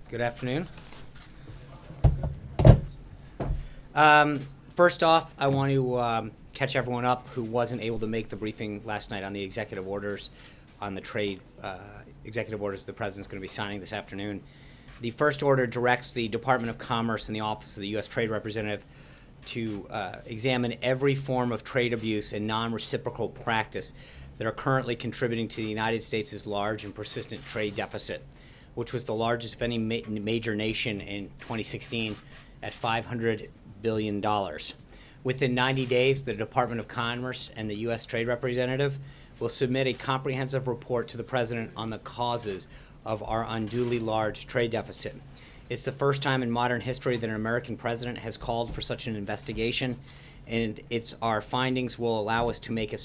Good afternoon. First off, I want to catch everyone up who wasn't able to make the briefing last night on the executive orders on the trade executive orders the president's going to be signing this afternoon. The first order directs the Department of Commerce and the Office of the U.S. Trade Representative to examine every form of trade abuse and non-reciprocal practice that are currently contributing to the United States' large and persistent trade deficit, which was the largest of any major nation in 2016 at $500 billion. Within 90 days, the Department of Commerce and the U.S. Trade Representative will submit a comprehensive report to the President on the causes of our unduly large trade deficit. It's the first time in modern history that an American president has called for such an investigation, and our findings will allow us to make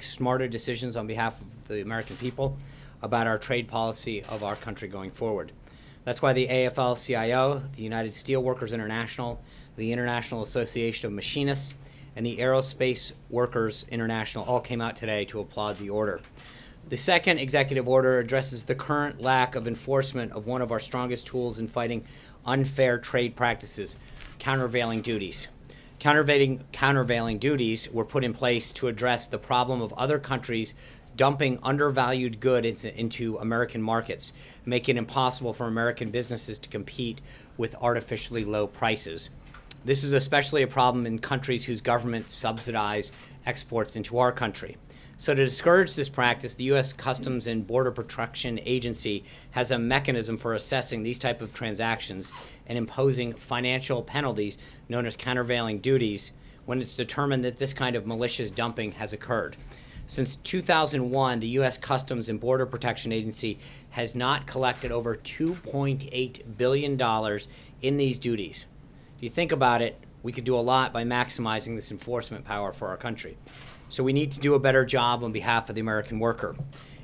smarter decisions on behalf of the American people about our trade policy of our country going forward. That's why the AFL-CIO, the United Steelworkers International, the International Association of Machinists, and the Aerospace Workers International all came out today to applaud the order. The second executive order addresses the current lack of enforcement of one of our strongest tools in fighting unfair trade practices, countervailing duties. Countervailing duties were put in place to address the problem of other countries dumping undervalued goods into American markets, making it impossible for American businesses to compete with artificially low prices. This is especially a problem in countries whose governments subsidize exports into our country. So to discourage this practice, the U.S. Customs and Border Protection Agency has a mechanism for assessing these type of transactions and imposing financial penalties known as countervailing duties when it's determined that this kind of malicious dumping has occurred. Since 2001, the U.S. Customs and Border Protection Agency has not collected over $2.8 billion in these duties. If you think about it, we could do a lot by maximizing this enforcement power for our country. So we need to do a better job on behalf of the American worker.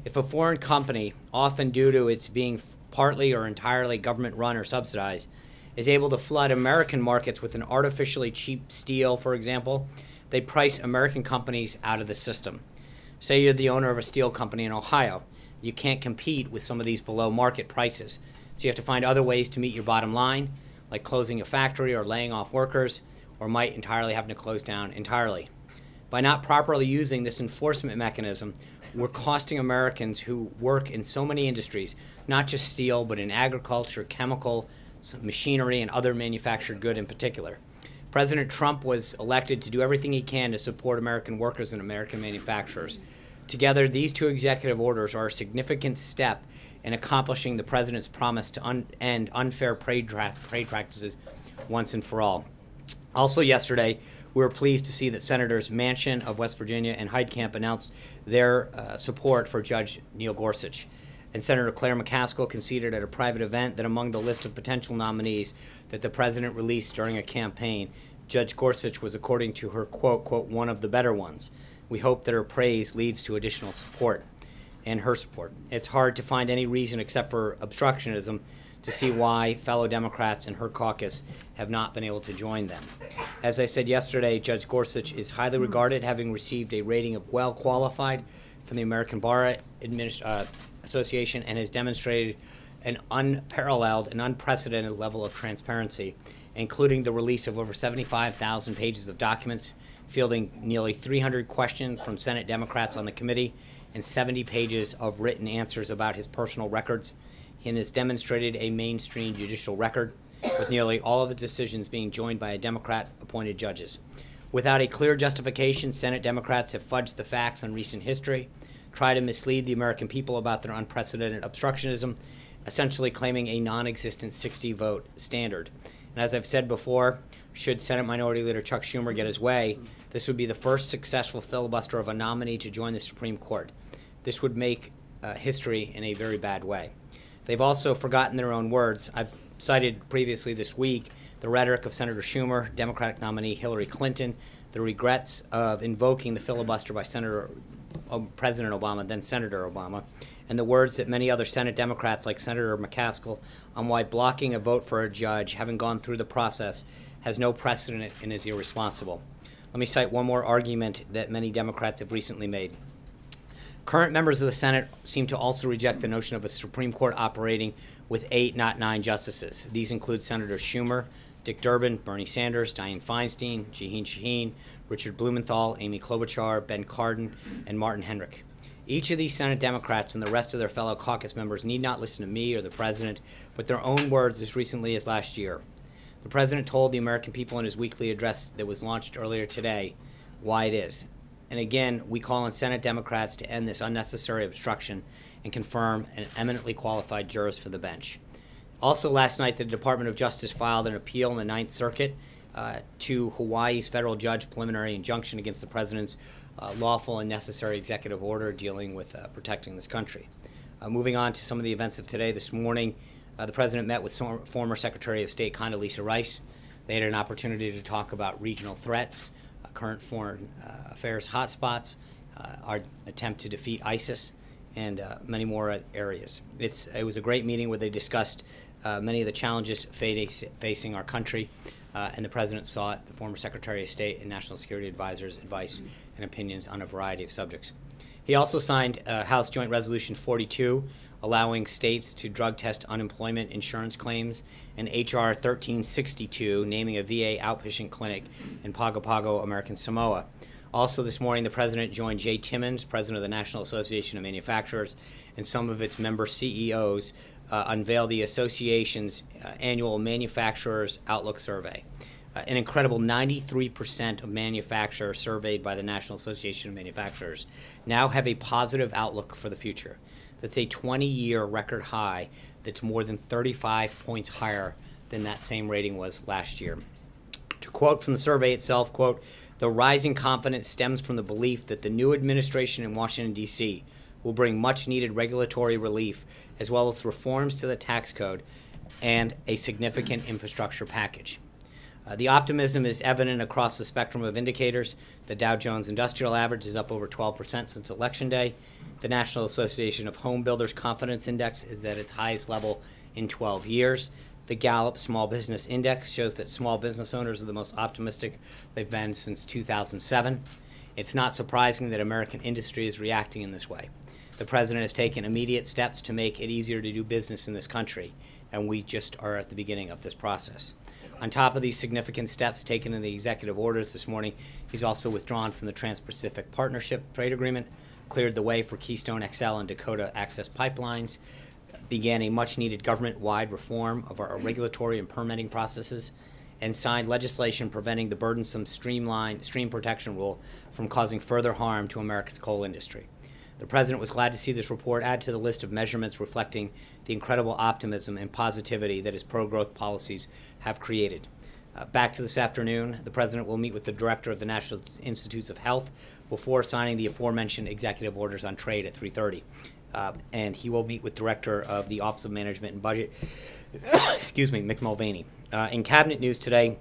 If a foreign company, often due to its being partly or entirely government-run or subsidized, is able to flood American markets with an artificially cheap steel, for example, they price American companies out of the system. Say you're the owner of a steel company in Ohio. You can't compete with some of these below market prices. So you have to find other ways to meet your bottom line, like closing a factory or laying off workers, or might entirely having to close down entirely. By not properly using this enforcement mechanism, we're costing Americans who work in so many industries, not just steel, but in agriculture, chemical, machinery, and other manufactured good in particular. President Trump was elected to do everything he can to support American workers and American manufacturers. Together, these two executive orders are a significant step in accomplishing the president's promise to end unfair trade practices once and for all. Also yesterday, we were pleased to see that Senators Manchin of West Virginia and Heitkamp announced their support for Judge Neil Gorsuch. And Senator Claire McCaskill conceded at a private event that among the list of potential nominees that the president released during a campaign, Judge Gorsuch was, according to her, quote, one of the better ones. We hope that her praise leads to additional support and her support. It's hard to find any reason except for obstructionism to see why fellow Democrats in her caucus have not been able to join them. As I said yesterday, Judge Gorsuch is highly regarded, having received a rating of well qualified from the American Bar Association, and has demonstrated an unparalleled and unprecedented level of transparency, including the release of over 75,000 pages of documents, fielding nearly 300 questions from Senate Democrats on the committee, and 70 pages of written answers about his personal records. He has demonstrated a mainstream judicial record, with nearly all of his decisions being joined by a Democrat-appointed judges. Without a clear justification, Senate Democrats have fudged the facts on recent history, tried to mislead the American people about their unprecedented obstructionism, essentially claiming a non-existent 60-vote standard. And as I've said before, should Senate Minority Leader Chuck Schumer get his way, this would be the first successful filibuster of a nominee to join the Supreme Court. This would make history in a very bad way. They've also forgotten their own words. I've cited previously this week the rhetoric of Senator Schumer, Democratic nominee Hillary Clinton, the regrets of invoking the filibuster by President Obama, then Senator Obama, and the words that many other Senate Democrats like Senator McCaskill on why blocking a vote for a judge, having gone through the process, has no precedent and is irresponsible. Let me cite one more argument that many Democrats have recently made. Current members of the Senate seem to also reject the notion of a Supreme Court operating with 8, not 9 justices. These include Senator Schumer, Dick Durbin, Bernie Sanders, Dianne Feinstein, Jeanine Shaheen, Richard Blumenthal, Amy Klobuchar, Ben Cardin, and Martin Henrich. Each of these Senate Democrats and the rest of their fellow caucus members need not listen to me or the President, but their own words as recently as last year. The President told the American people in his weekly address that was launched earlier today why it is. And again, we call on Senate Democrats to end this unnecessary obstruction and confirm an eminently qualified jurist for the bench. Also last night, the Department of Justice filed an appeal in the Ninth Circuit to Hawaii's federal judge preliminary injunction against the President's lawful and necessary executive order dealing with protecting this country. Moving on to some of the events of today, this morning, the President met with former Secretary of State Condoleezza Rice. They had an opportunity to talk about regional threats, current foreign affairs hotspots, our attempt to defeat ISIS, and many more areas. It was a great meeting where they discussed many of the challenges facing our country, and the President sought the former Secretary of State and National Security Advisor's advice and opinions on a variety of subjects. He also signed House Joint Resolution 42, allowing states to drug test unemployment insurance claims, and H.R. 1362, naming a VA outpatient clinic in Pago Pago, American Samoa. Also this morning, the President joined Jay Timmons, President of the National Association of Manufacturers, and some of its member CEOs unveil the association's annual Manufacturers Outlook Survey. An incredible 93% of manufacturers surveyed by the National Association of Manufacturers now have a positive outlook for the future. That's a 20-year record high that's more than 35 points higher than that same rating was last year. To quote from the survey itself, quote, "The rising confidence stems from the belief that the new administration in Washington, D.C. will bring much-needed regulatory relief as well as reforms to the tax code and a significant infrastructure package." The optimism is evident across the spectrum of indicators. The Dow Jones Industrial Average is up over 12% since Election Day. The National Association of Home Builders Confidence Index is at its highest level in 12 years. The Gallup Small Business Index shows that small business owners are the most optimistic they've been since 2007. It's not surprising that American industry is reacting in this way. The President has taken immediate steps to make it easier to do business in this country, and we just are at the beginning of this process. On top of these significant steps taken in the executive orders this morning, he's also withdrawn from the Trans-Pacific Partnership Trade Agreement, cleared the way for Keystone XL and Dakota Access Pipelines, began a much-needed government-wide reform of our regulatory and permitting processes, and signed legislation preventing the burdensome stream protection rule from causing further harm to America's coal industry. The President was glad to see this report add to the list of measurements reflecting the incredible optimism and positivity that his pro-growth policies have created. Back to this afternoon, the President will meet with the Director of the National Institutes of Health before signing the aforementioned executive orders on trade at 3:30. And he will meet with Director of the Office of Management and Budget, Mick Mulvaney. In Cabinet news today,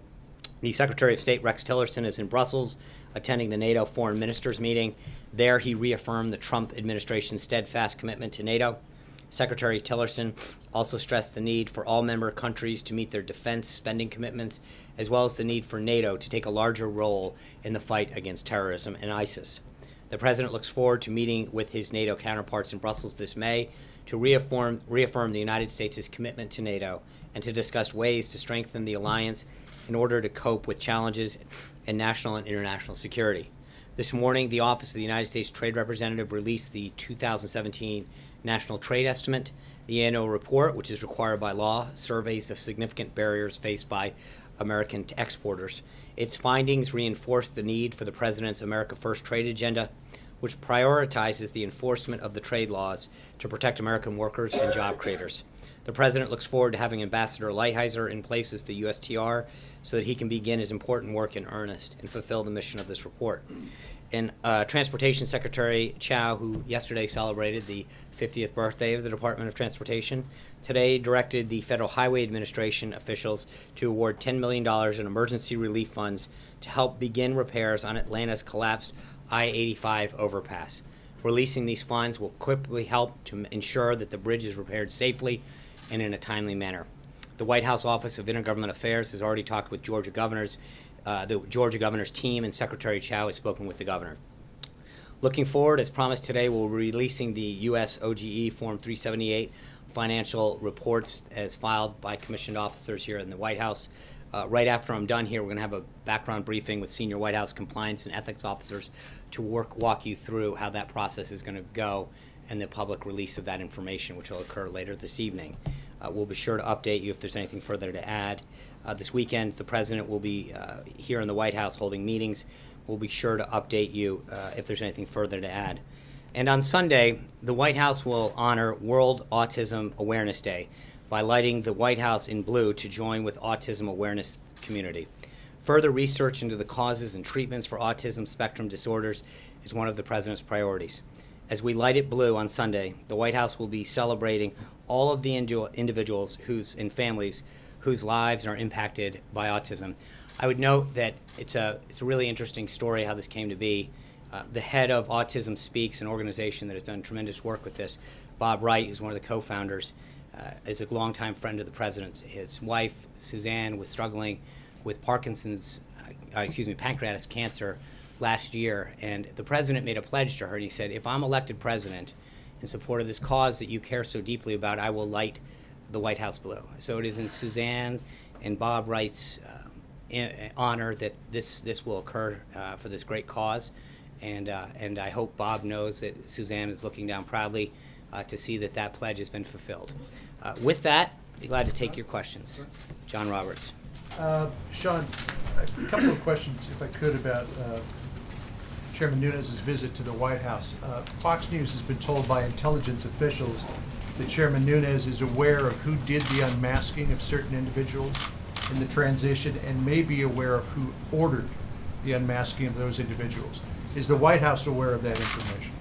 the Secretary of State, Rex Tillerson, is in Brussels attending the NATO Foreign Ministers meeting. There, he reaffirmed the Trump administration's steadfast commitment to NATO. Secretary Tillerson also stressed the need for all member countries to meet their defense spending commitments, as well as the need for NATO to take a larger role in the fight against terrorism and ISIS. The President looks forward to meeting with his NATO counterparts in Brussels this May to reaffirm the United States' commitment to NATO and to discuss ways to strengthen the alliance in order to cope with challenges in national and international security. This morning, the Office of the United States Trade Representative released the 2017 National Trade Estimate. The annual report, which is required by law, surveys the significant barriers faced by American exporters. Its findings reinforce the need for the President's America First trade agenda, which prioritizes the enforcement of the trade laws to protect American workers and job creators. The President looks forward to having Ambassador Lighthizer in place as the USTR so that he can begin his important work in earnest and fulfill the mission of this report. And Transportation Secretary Chow, who yesterday celebrated the 50th birthday of the Department of Transportation, today directed the Federal Highway Administration officials to award $10 million in emergency relief funds to help begin repairs on Atlanta's collapsed I-85 overpass. Releasing these funds will quickly help to ensure that the bridge is repaired safely and in a timely manner. The White House Office of Intergovernmental Affairs has already talked with Georgia governors. The Georgia governor's team and Secretary Chow has spoken with the governor. Looking forward, as promised today, we'll be releasing the U.S. OGE Form 378 financial reports as filed by commissioned officers here in the White House. Right after I'm done here, we're going to have a background briefing with senior White House compliance and ethics officers to walk you through how that process is going to go and the public release of that information, which will occur later this evening. We'll be sure to update you if there's anything further to add. This weekend, the President will be here in the White House holding meetings. We'll be sure to update you if there's anything further to add. And on Sunday, the White House will honor World Autism Awareness Day by lighting the White House in blue to join with autism awareness community. Further research into the causes and treatments for autism spectrum disorders is one of the President's priorities. As we light it blue on Sunday, the White House will be celebrating all of the individuals and families whose lives are impacted by autism. I would note that it's a really interesting story how this came to be. The head of Autism Speaks, an organization that has done tremendous work with this, Bob Wright, who's one of the co-founders, is a longtime friend of the President. His wife, Suzanne, was struggling with pancreatic cancer last year, and the President made a pledge to her, and he said, if I'm elected President in support of this cause that you care so deeply about, I will light the White House blue. So it is in Suzanne and Bob Wright's honor that this will occur for this great cause, and I hope Bob knows that Suzanne is looking down proudly to see that pledge has been fulfilled. With that, I'd be glad to take your questions. John Roberts. Sean, a couple of questions, if I could, about Chairman Nunes' visit to the White House. Fox News has been told by intelligence officials that Chairman Nunes is aware of who did the unmasking of certain individuals in the transition and may be aware of who ordered the unmasking of those individuals. Is the White House aware of that information?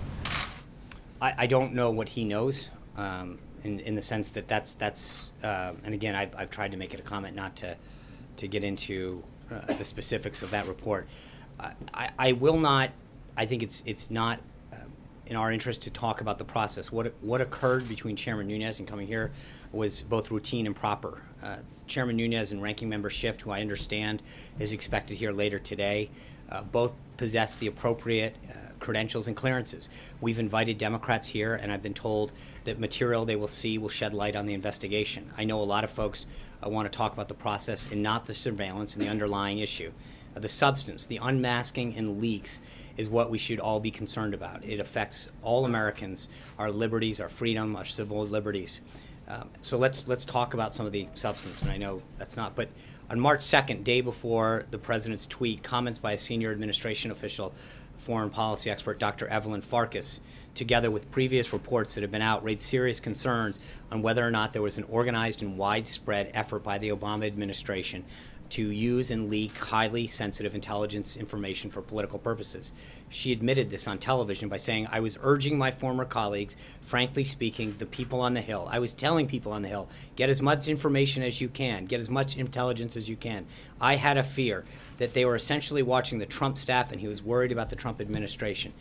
I don't know what he knows, in the sense that that's and again, I've tried to make it a comment not to get into the specifics of that report. I will not. I think it's not in our interest to talk about the process. What occurred between Chairman Nunes and coming here was both routine and proper. Chairman Nunes and Ranking Member Schiff, who I understand is expected here later today, both possess the appropriate credentials and clearances. We've invited Democrats here, and I've been told that material they will see will shed light on the investigation. I know a lot of folks want to talk about the process and not the surveillance and the underlying issue. The substance, the unmasking and leaks is what we should all be concerned about. It affects all Americans, our liberties, our freedom, our civil liberties. So let's talk about some of the substance, and I know that's not, but on March 2nd, day before the President's tweet, comments by a senior administration official, foreign policy expert Dr. Evelyn Farkas, together with previous reports that have been out, raised serious concerns on whether or not there was an organized and widespread effort by the Obama administration to use and leak highly sensitive intelligence information for political purposes. She admitted this on television by saying, I was urging my former colleagues, frankly speaking, the people on the Hill. I was telling people on the Hill, get as much information as you can, get as much intelligence as you can. I had a fear that they were essentially watching the Trump staff, and he was worried about the Trump administration.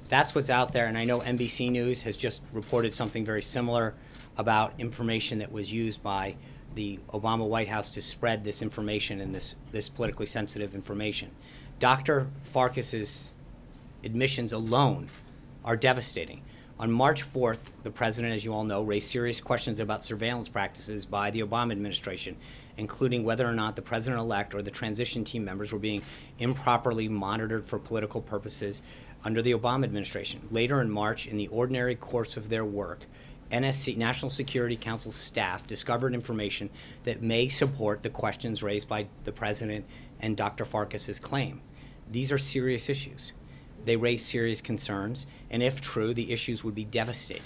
That's what's out there, and I know NBC News has just reported something very similar about information that was used by the Obama White House to spread this information and this politically sensitive information. Dr. Farkas's admissions alone are devastating. On March 4th, the President, as you all know, raised serious questions about surveillance practices by the Obama administration, including whether or not the President-elect or the transition team members were being improperly monitored for political purposes under the Obama administration. Later in March, in the ordinary course of their work, NSC, National Security Council staff discovered information that may support the questions raised by the President and Dr. Farkas's claim. These are serious issues. They raise serious concerns, and if true, the issues would be devastating.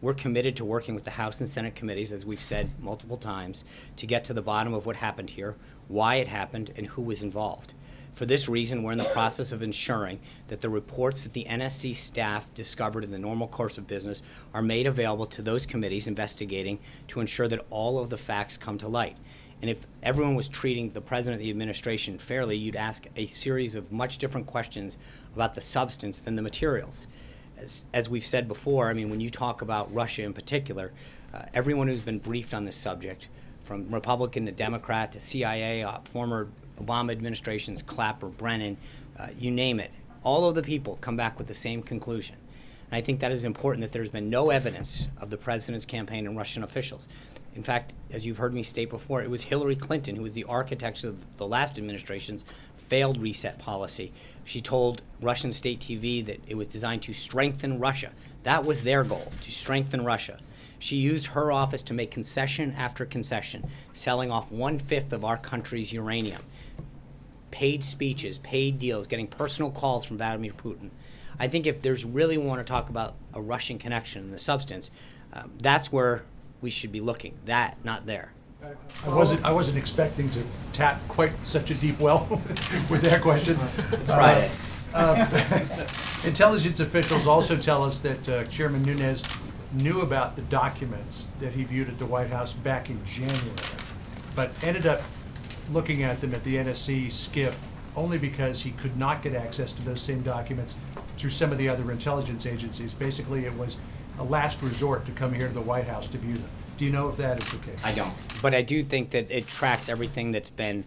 We're committed to working with the House and Senate committees, as we've said multiple times, to get to the bottom of what happened here, why it happened, and who was involved. For this reason, we're in the process of ensuring that the reports that the NSC staff discovered in the normal course of business are made available to those committees investigating to ensure that all of the facts come to light. And if everyone was treating the President and the administration fairly, you'd ask a series of much different questions about the substance than the materials. As we've said before, I mean, when you talk about Russia in particular, everyone who's been briefed on this subject, from Republican to Democrat to CIA, former Obama administrations, Clapper, Brennan, you name it, all of the people come back with the same conclusion. And I think that is important, that there's been no evidence of the president's campaign and Russian officials. In fact, as you've heard me state before, it was Hillary Clinton who was the architect of the last administration's failed reset policy. She told Russian state TV that it was designed to strengthen Russia. That was their goal, to strengthen Russia. She used her office to make concession after concession, selling off 1/5 of our country's uranium. Paid speeches, paid deals, getting personal calls from Vladimir Putin. I think if there's really want to talk about a Russian connection and the substance, that's where we should be looking. That, not there. I wasn't expecting to tap quite such a deep well with that question. It's Friday. Intelligence officials also tell us that Chairman Nunes knew about the documents that he viewed at the White House back in January, but ended up looking at them at the NSC SCIF only because he could not get access to those same documents through some of the other intelligence agencies. Basically, it was a last resort to come here to the White House to view them. Do you know if that is the case? I don't. But I do think that it tracks everything that's been,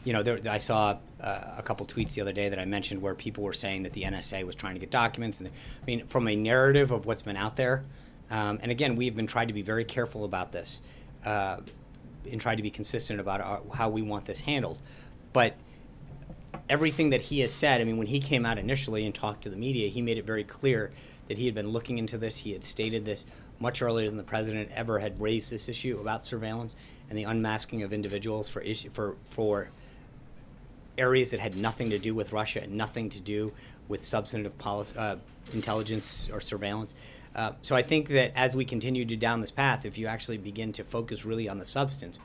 I saw a couple tweets the other day that I mentioned where people were saying that the NSA was trying to get documents. And from a narrative of what's been out there, and again, we've been trying to be very careful about this and try to be consistent about how we want this handled. But everything that he has said, when he came out initially and talked to the media, he made it very clear that he had been looking into this. He had stated this much earlier than the president ever had raised this issue about surveillance and the unmasking of individuals for areas that had nothing to do with Russia and nothing to do with substantive policy, intelligence or surveillance. So I think that as we continue to down this path, if you actually begin to focus really on the substance,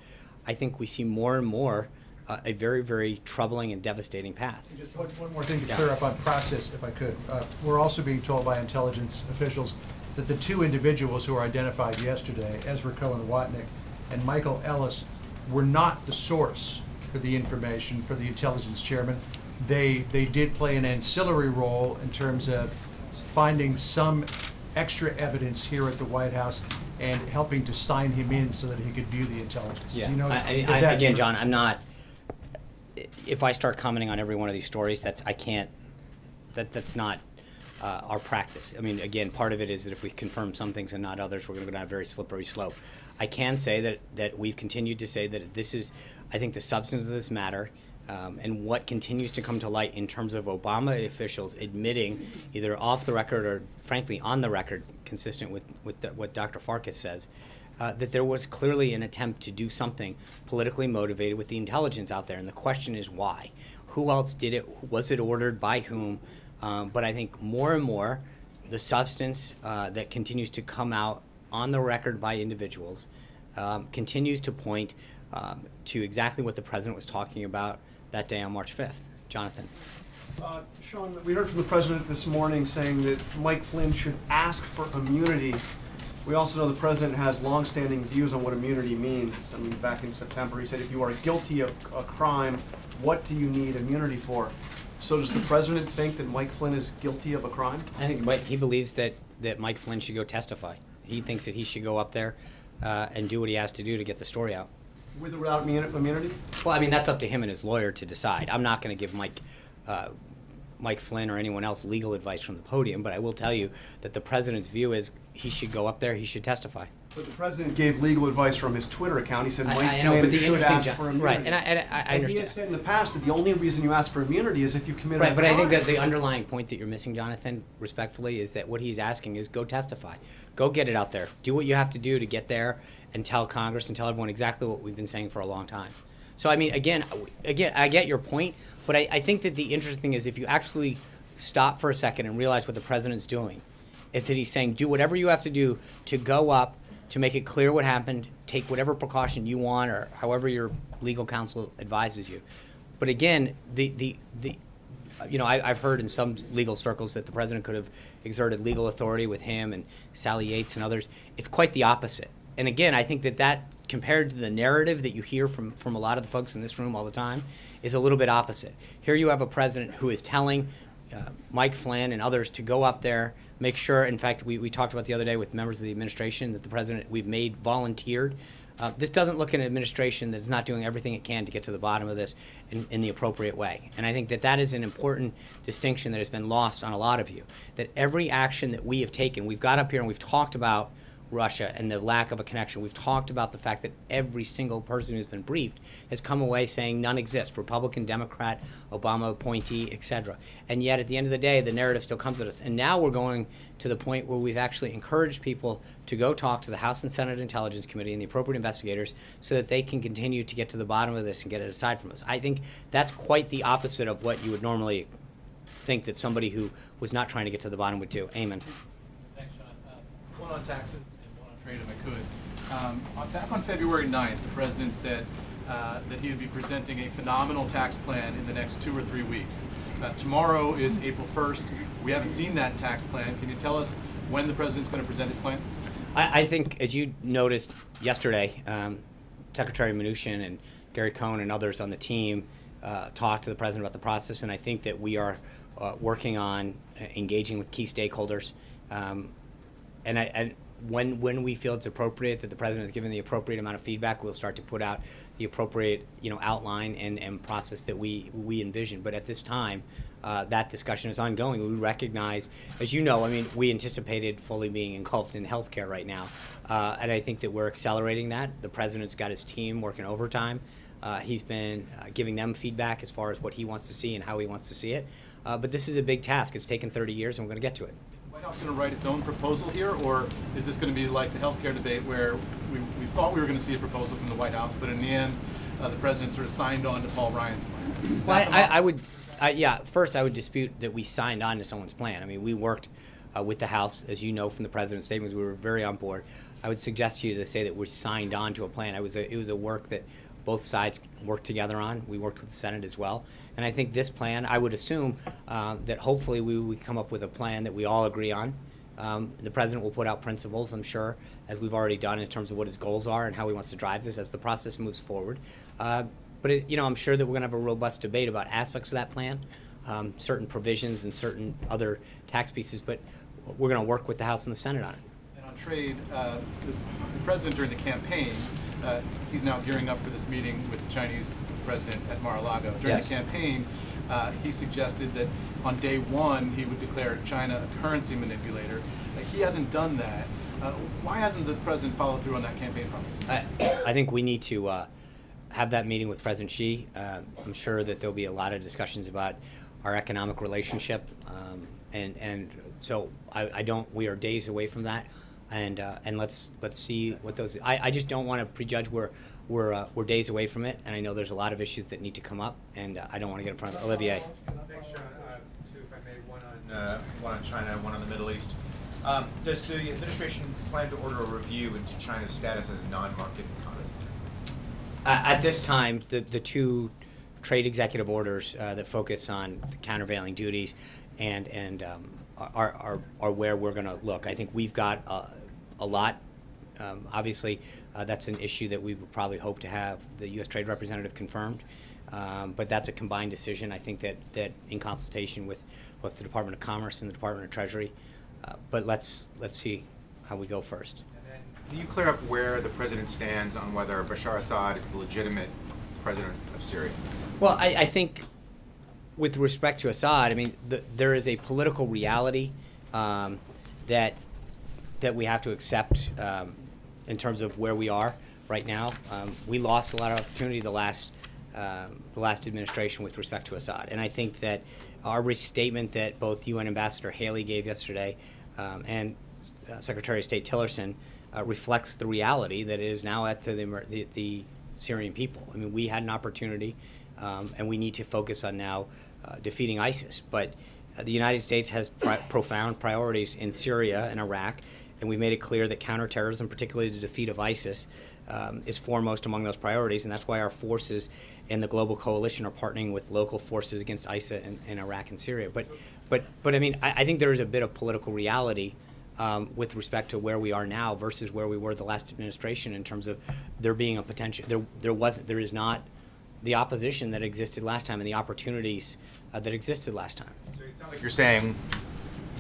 I think we see more and more a very, very troubling and devastating path. And just one more thing to clear up on process, if I could. We're also being told by intelligence officials that the two individuals who were identified yesterday, Ezra Cohen Watnick and Michael Ellis, were not the source for the information for the intelligence chairman. They did play an ancillary role in terms of finding some extra evidence here at the White House and helping to sign him in so that he could view the intelligence. Yeah. Do you know if that's Again, true? John, I'm not. If I start commenting on every one of these stories, that's not our practice. Again, part of it is that if we confirm some things and not others, we're going to go down a very slippery slope. I can say that we've continued to say that this is, I think, the substance of this matter. And what continues to come to light in terms of Obama officials admitting, either off the record or frankly on the record, consistent with what Dr. Farkas says, that there was clearly an attempt to do something politically motivated with the intelligence out there. And the question is why? Who else did it? Was it ordered by whom? But I think more and more the substance that continues to come out on the record by individuals continues to point to exactly what the president was talking about that day on March 5th. Jonathan. Sean, we heard from the president this morning saying that Mike Flynn should ask for immunity. We also know the president has longstanding views on what immunity means. Back in September, he said if you are guilty of a crime, what do you need immunity for? So does the president think that Mike Flynn is guilty of a crime? I think he believes that Mike Flynn should go testify. He thinks that he should go up there and do what he has to do to get the story out. With or without immunity? Well, that's up to him and his lawyer to decide. I'm not going to give Mike Flynn or anyone else legal advice from the podium, but I will tell you that the president's view is he should go up there, he should testify. But the president gave legal advice from his Twitter account. He said Mike I know, but Flynn the should interesting ask for immunity. right, and I And he understand. has said in the past that the only reason you ask for immunity is if you commit a Right, but I think crime. that the underlying point that you're missing, Jonathan, respectfully, is that what he's asking is go testify. Go get it out there. Do what you have to do to get there and tell Congress and tell everyone exactly what we've been saying for a long time. So, again, I get your point, but I think that the interesting thing is if you actually stop for a second and realize what the president's doing, is that he's saying do whatever you have to do to go up, to make it clear what happened, take whatever precaution you want or however your legal counsel advises you. But again, I've heard in some legal circles that the president could have exerted legal authority with him and Sally Yates and others. It's quite the opposite. And again, I think that compared to the narrative that you hear from a lot of the folks in this room all the time is a little bit opposite. Here you have a president who is telling Mike Flynn and others to go up there, make sure, in fact, we talked about the other day with members of the administration that the president, we've made volunteered This doesn't look at an administration that's not doing everything it can to get to the bottom of this in the appropriate way. And I think that that is an important distinction that has been lost on a lot of you. That every action that we have taken, we've got up here and we've talked about Russia and the lack of a connection. We've talked about the fact that every single person who's been briefed has come away saying none exists, Republican, Democrat, Obama appointee, etc. And yet at the end of the day, the narrative still comes at us. And now we're going to the point where we've actually encouraged people to go talk to the House and Senate Intelligence Committee and the appropriate investigators so that they can continue to get to the bottom of this and get it aside from us. I think that's quite the opposite of what you would normally think that somebody who was not trying to get to the bottom would do. Amen. Thanks, Sean. One on taxes and one on trade, if I could. Back on February 9th, the president said that he would be presenting a phenomenal tax plan in the next 2 or 3 weeks. Tomorrow is April 1st. We haven't seen that tax plan. Can you tell us when the president's going to present his plan? I think, as you noticed yesterday, Secretary Mnuchin and Gary Cohn and others on the team talked to the president about the process, and I think that we are working on engaging with key stakeholders. And when we feel it's appropriate, that the president has given the appropriate amount of feedback, we'll start to put out the appropriate, outline and process that we envision. But at this time, that discussion is ongoing. We recognize, as you know, we anticipated fully being engulfed in healthcare right now, and I think that we're accelerating that. The president's got his team working overtime. He's been giving them feedback as far as what he wants to see and how he wants to see it. But this is a big task. It's taken 30 years, and we're going to get to it. White House going to write its own proposal here, or is this going to be like the healthcare debate where we thought we were going to see a proposal from the White House, but in the end, the president sort of signed on to Paul Ryan's plan? Well, first I would dispute that we signed on to someone's plan. We worked with the House, as you know from the president's statements. We were very on board. I would suggest to you to say that we signed on to a plan. It was a work that both sides worked together on. We worked with the Senate as well. And I think this plan, I would assume that hopefully we would come up with a plan that we all agree on. The president will put out principles, I'm sure, as we've already done in terms of what his goals are and how he wants to drive this as the process moves forward. But I'm sure that we're going to have a robust debate about aspects of that plan, certain provisions and certain other tax pieces, but we're going to work with the House and the Senate on it. And on trade, the president during the campaign, he's now gearing up for this meeting with the Chinese president at Mar-a-Lago. During Yes. the campaign, he suggested that on day one he would declare China a currency manipulator. He hasn't done that. Why hasn't the president followed through on that campaign promise? I think we need to have that meeting with President Xi. I'm sure that there'll be a lot of discussions about our economic relationship, and so we are days away from that, and let's see what those. I just don't want to prejudge. We're days away from it, and I know there's a lot of issues that need to come up, and I don't want to get in front of Olivier. Thanks, Sean. Two, if I may, one on China, one on the Middle East. Does the administration plan to order a review into China's status as a non-market economy? At this time, the two trade executive orders that focus on the countervailing duties and are where we're going to look. I think we've got a lot. Obviously, that's an issue that we would probably hope to have the U.S. Trade Representative confirmed. But that's a combined decision. I think that in consultation with both the Department of Commerce and the Department of Treasury. But let's see how we go first. And then, can you clear up where the president stands on whether Bashar Assad is the legitimate president of Syria? Well, I think with respect to Assad, there is a political reality that we have to accept in terms of where we are right now. We lost a lot of opportunity the last administration with respect to Assad, and I think that our restatement that both UN Ambassador Haley gave yesterday and Secretary of State Tillerson reflects the reality that it is now up to the Syrian people. We had an opportunity, and we need to focus on now defeating ISIS. But the United States has profound priorities in Syria and Iraq, and we made it clear that counterterrorism, particularly the defeat of ISIS, is foremost among those priorities, and that's why our forces and the global coalition are partnering with local forces against ISIS in Iraq and Syria. But I think there is a bit of political reality with respect to where we are now versus where we were the last administration in terms of there being a potential. There is not the opposition that existed last time and the opportunities that existed last time. So it sounds like you're saying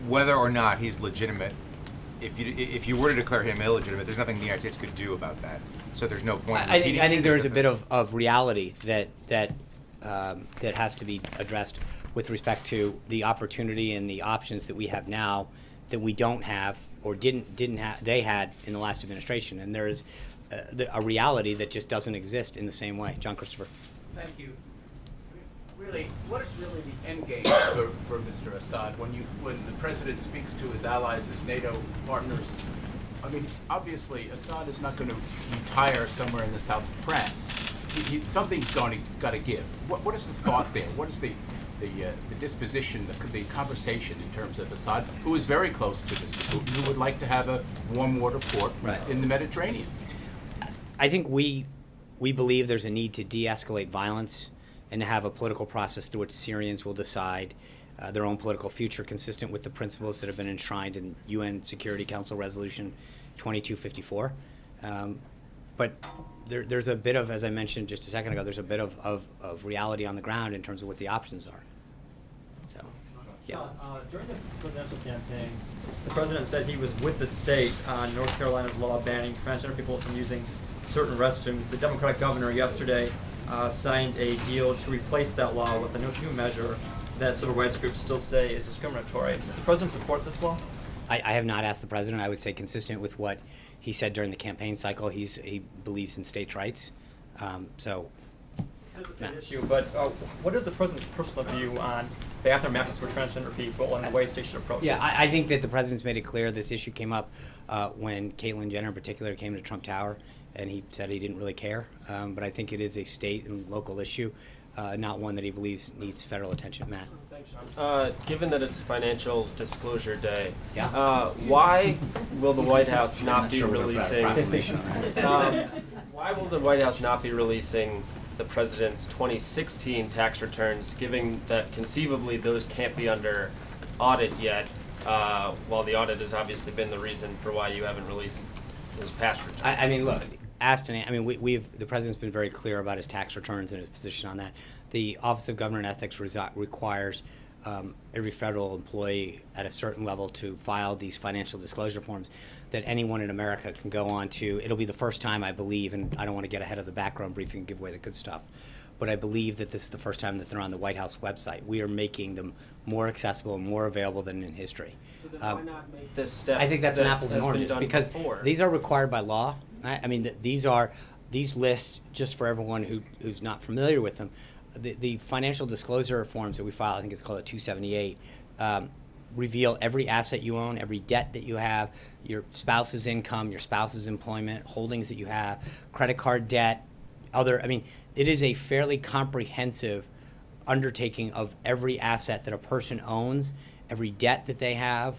whether or not he's legitimate, if you were to declare him illegitimate, there's nothing the United States could do about that. So there's no point in I repeating think it? there Is is a it bit the- of reality that has to be addressed with respect to the opportunity and the options that we have now that we don't have or didn't have they had in the last administration, and there is a reality that just doesn't exist in the same way. John Christopher. Thank you. Really, what is really the end game for Mr. Assad when the president speaks to his allies, his NATO partners? I mean, obviously, Assad is not going to retire somewhere in the south of France. Something's got to give. What is the thought there? What is the disposition, the conversation in terms of Assad, who is very close to Mr. Putin, who would like to have a warm water port Right. in the Mediterranean? I think we believe there's a need to de-escalate violence and to have a political process through which Syrians will decide their own political future consistent with the principles that have been enshrined in UN Security Council Resolution 2254. But there's a bit of, as I mentioned just a second ago, there's a bit of reality on the ground in terms of what the options are. So, yeah. During the presidential campaign, the president said he was with the state on North Carolina's law banning transgender people from using certain restrooms. The Democratic governor yesterday signed a deal to replace that law with a new measure that civil rights groups still say is discriminatory. Does the president support this law? I have not asked the president. I would say consistent with what he said during the campaign cycle. He believes in states' rights. So, It's a state issue, but what is the president's personal view on bathroom matches for transgender people and the ways they should approach yeah, it? I think that the president's made it clear this issue came up when Caitlyn Jenner in particular came to Trump Tower, and he said he didn't really care. But I think it is a state and local issue, not one that he believes needs federal attention. Matt. Given that it's Financial Disclosure Day, Yeah. why will the White House not be Sure we're proud of releasing? proclamation on that. Why will the White House not be releasing the president's 2016 tax returns, given that conceivably those can't be under audit yet, while the audit has obviously been the reason for why you haven't released those past returns? I mean, look, the president's been very clear about his tax returns and his position on that. The Office of Government Ethics requires every federal employee at a certain level to file these financial disclosure forms that anyone in America can go on to. It'll be the first time, I believe, and I don't want to get ahead of the background briefing and give away the good stuff, but I believe that this is the first time that they're on the White House website. We are making them more accessible and more available than in history. So then why not make this step? I think that's an that apples and has been oranges done because before? these are required by law. I mean, these lists, just for everyone who's not familiar with them, the financial disclosure forms that we file, I think it's called a 278, reveal every asset you own, every debt that you have, your spouse's income, your spouse's employment, holdings that you have, credit card debt, it is a fairly comprehensive undertaking of every asset that a person owns, every debt that they have,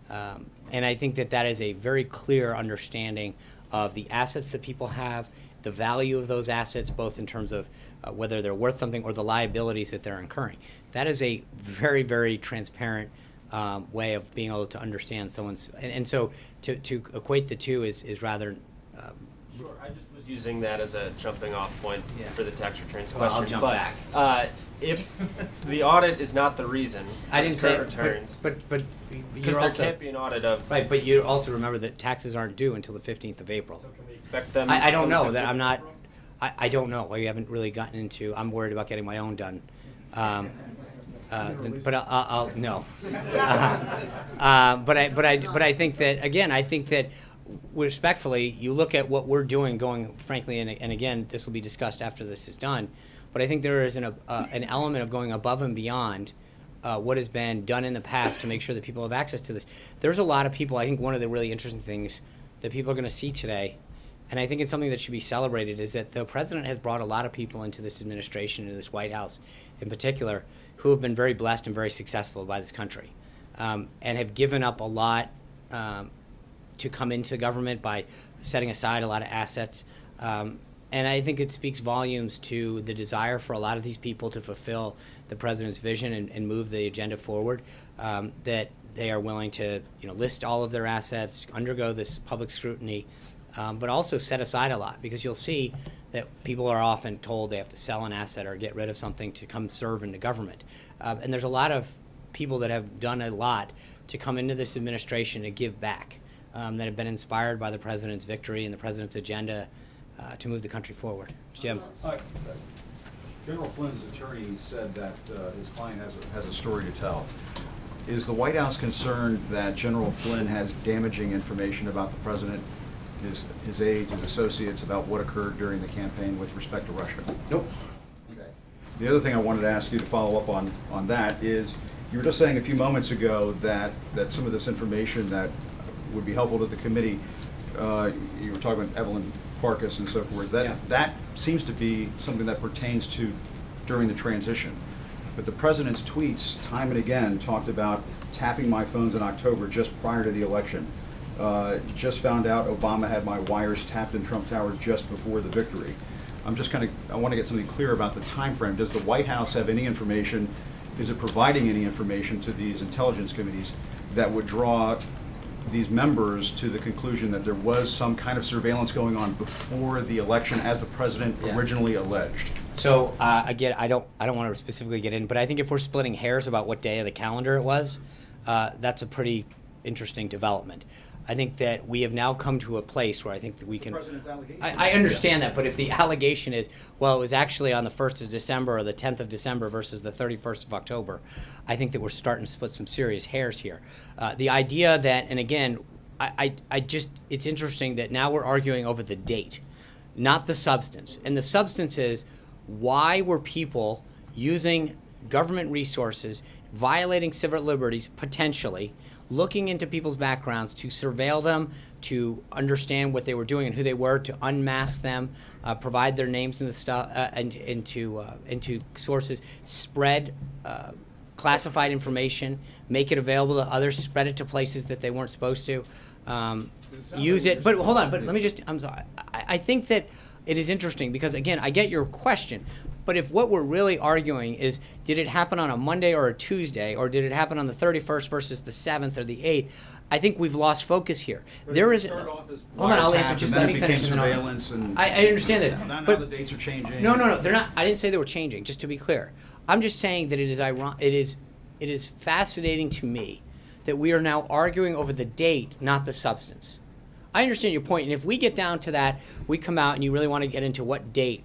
and I think that is a very clear understanding of the assets that people have, the value of those assets, both in terms of whether they're worth something or the liabilities that they're incurring. That is a very, very transparent way of being able to understand someone's, and so to equate the two is rather. Sure, I just was using that as a jumping off point Yeah. for the tax returns Well, question. I'll jump but back. If the audit is not the reason for I the didn't say, current returns, but because you're there also can't be an audit of. right. But you also remember that taxes aren't due until the 15th of April. So can we expect them? I don't on know the that 15th I'm not. April? I don't know. We haven't really gotten into. I'm worried about getting my own done. But I'll no. But I think that again. I think that respectfully, you look at what we're doing, going frankly, and again, this will be discussed after this is done. But I think there is an element of going above and beyond what has been done in the past to make sure that people have access to this. There's a lot of people. I think one of the really interesting things that people are going to see today, and I think it's something that should be celebrated, is that the president has brought a lot of people into this administration, into this White House in particular, who have been very blessed and very successful by this country, and have given up a lot to come into government by setting aside a lot of assets. And I think it speaks volumes to the desire for a lot of these people to fulfill the president's vision and move the agenda forward, that they are willing to list all of their assets, undergo this public scrutiny, but also set aside a lot, because you'll see that people are often told they have to sell an asset or get rid of something to come serve in the government. And there's a lot of people that have done a lot to come into this administration to give back, that have been inspired by the president's victory and the president's agenda, to move the country forward. Jim? General Flynn's attorney said that his client has a story to tell. Is the White House concerned that General Flynn has damaging information about the president, his aides, his associates, about what occurred during the campaign with respect to Russia? Nope. Okay. The other thing I wanted to ask you to follow up on that is, you were just saying a few moments ago that some of this information that would be helpful to the committee, you were talking about Evelyn Farkas and so forth, that seems to be something that pertains to during the transition. But the president's tweets, time and again, talked about tapping my phones in October just prior to the election. Just found out Obama had my wires tapped in Trump Tower just before the victory. I want to get something clear about the time frame. Does the White House have any information, is it providing any information to these intelligence committees that would draw these members to the conclusion that there was some kind of surveillance going on before the election, as the president originally alleged? So again, I don't want to specifically get in, but I think if we're splitting hairs about what day of the calendar it was, that's a pretty interesting development. I think that we have now come to a place where I think that we can. The president's allegation. I understand that, but if the allegation is, well, it was actually on the 1st of December or the 10th of December versus the 31st of October, I think that we're starting to split some serious hairs here. The idea that, and again, it's interesting that now we're arguing over the date, not the substance. And the substance is, why were people using government resources, violating civil liberties potentially, looking into people's backgrounds to surveil them, to understand what they were doing and who they were, to unmask them, provide their names and stuff into sources, spread classified information, make it available to others, spread it to places that they weren't supposed to, use it. But hold on, but let me just, I'm sorry. I think that it is interesting because, again, I get your question, but if what we're really arguing is, did it happen on a Monday or a Tuesday, or did it happen on the 31st versus the 7th or the 8th, I think we've lost focus here. There is. Hold on, I'll answer. Just let me finish. Surveillance and I understand this, now but the dates are changing. No, they're not. I didn't say they were changing. Just to be clear, I'm just saying that it is fascinating to me that we are now arguing over the date, not the substance. I understand your point, and if we get down to that, we come out and you really want to get into what date,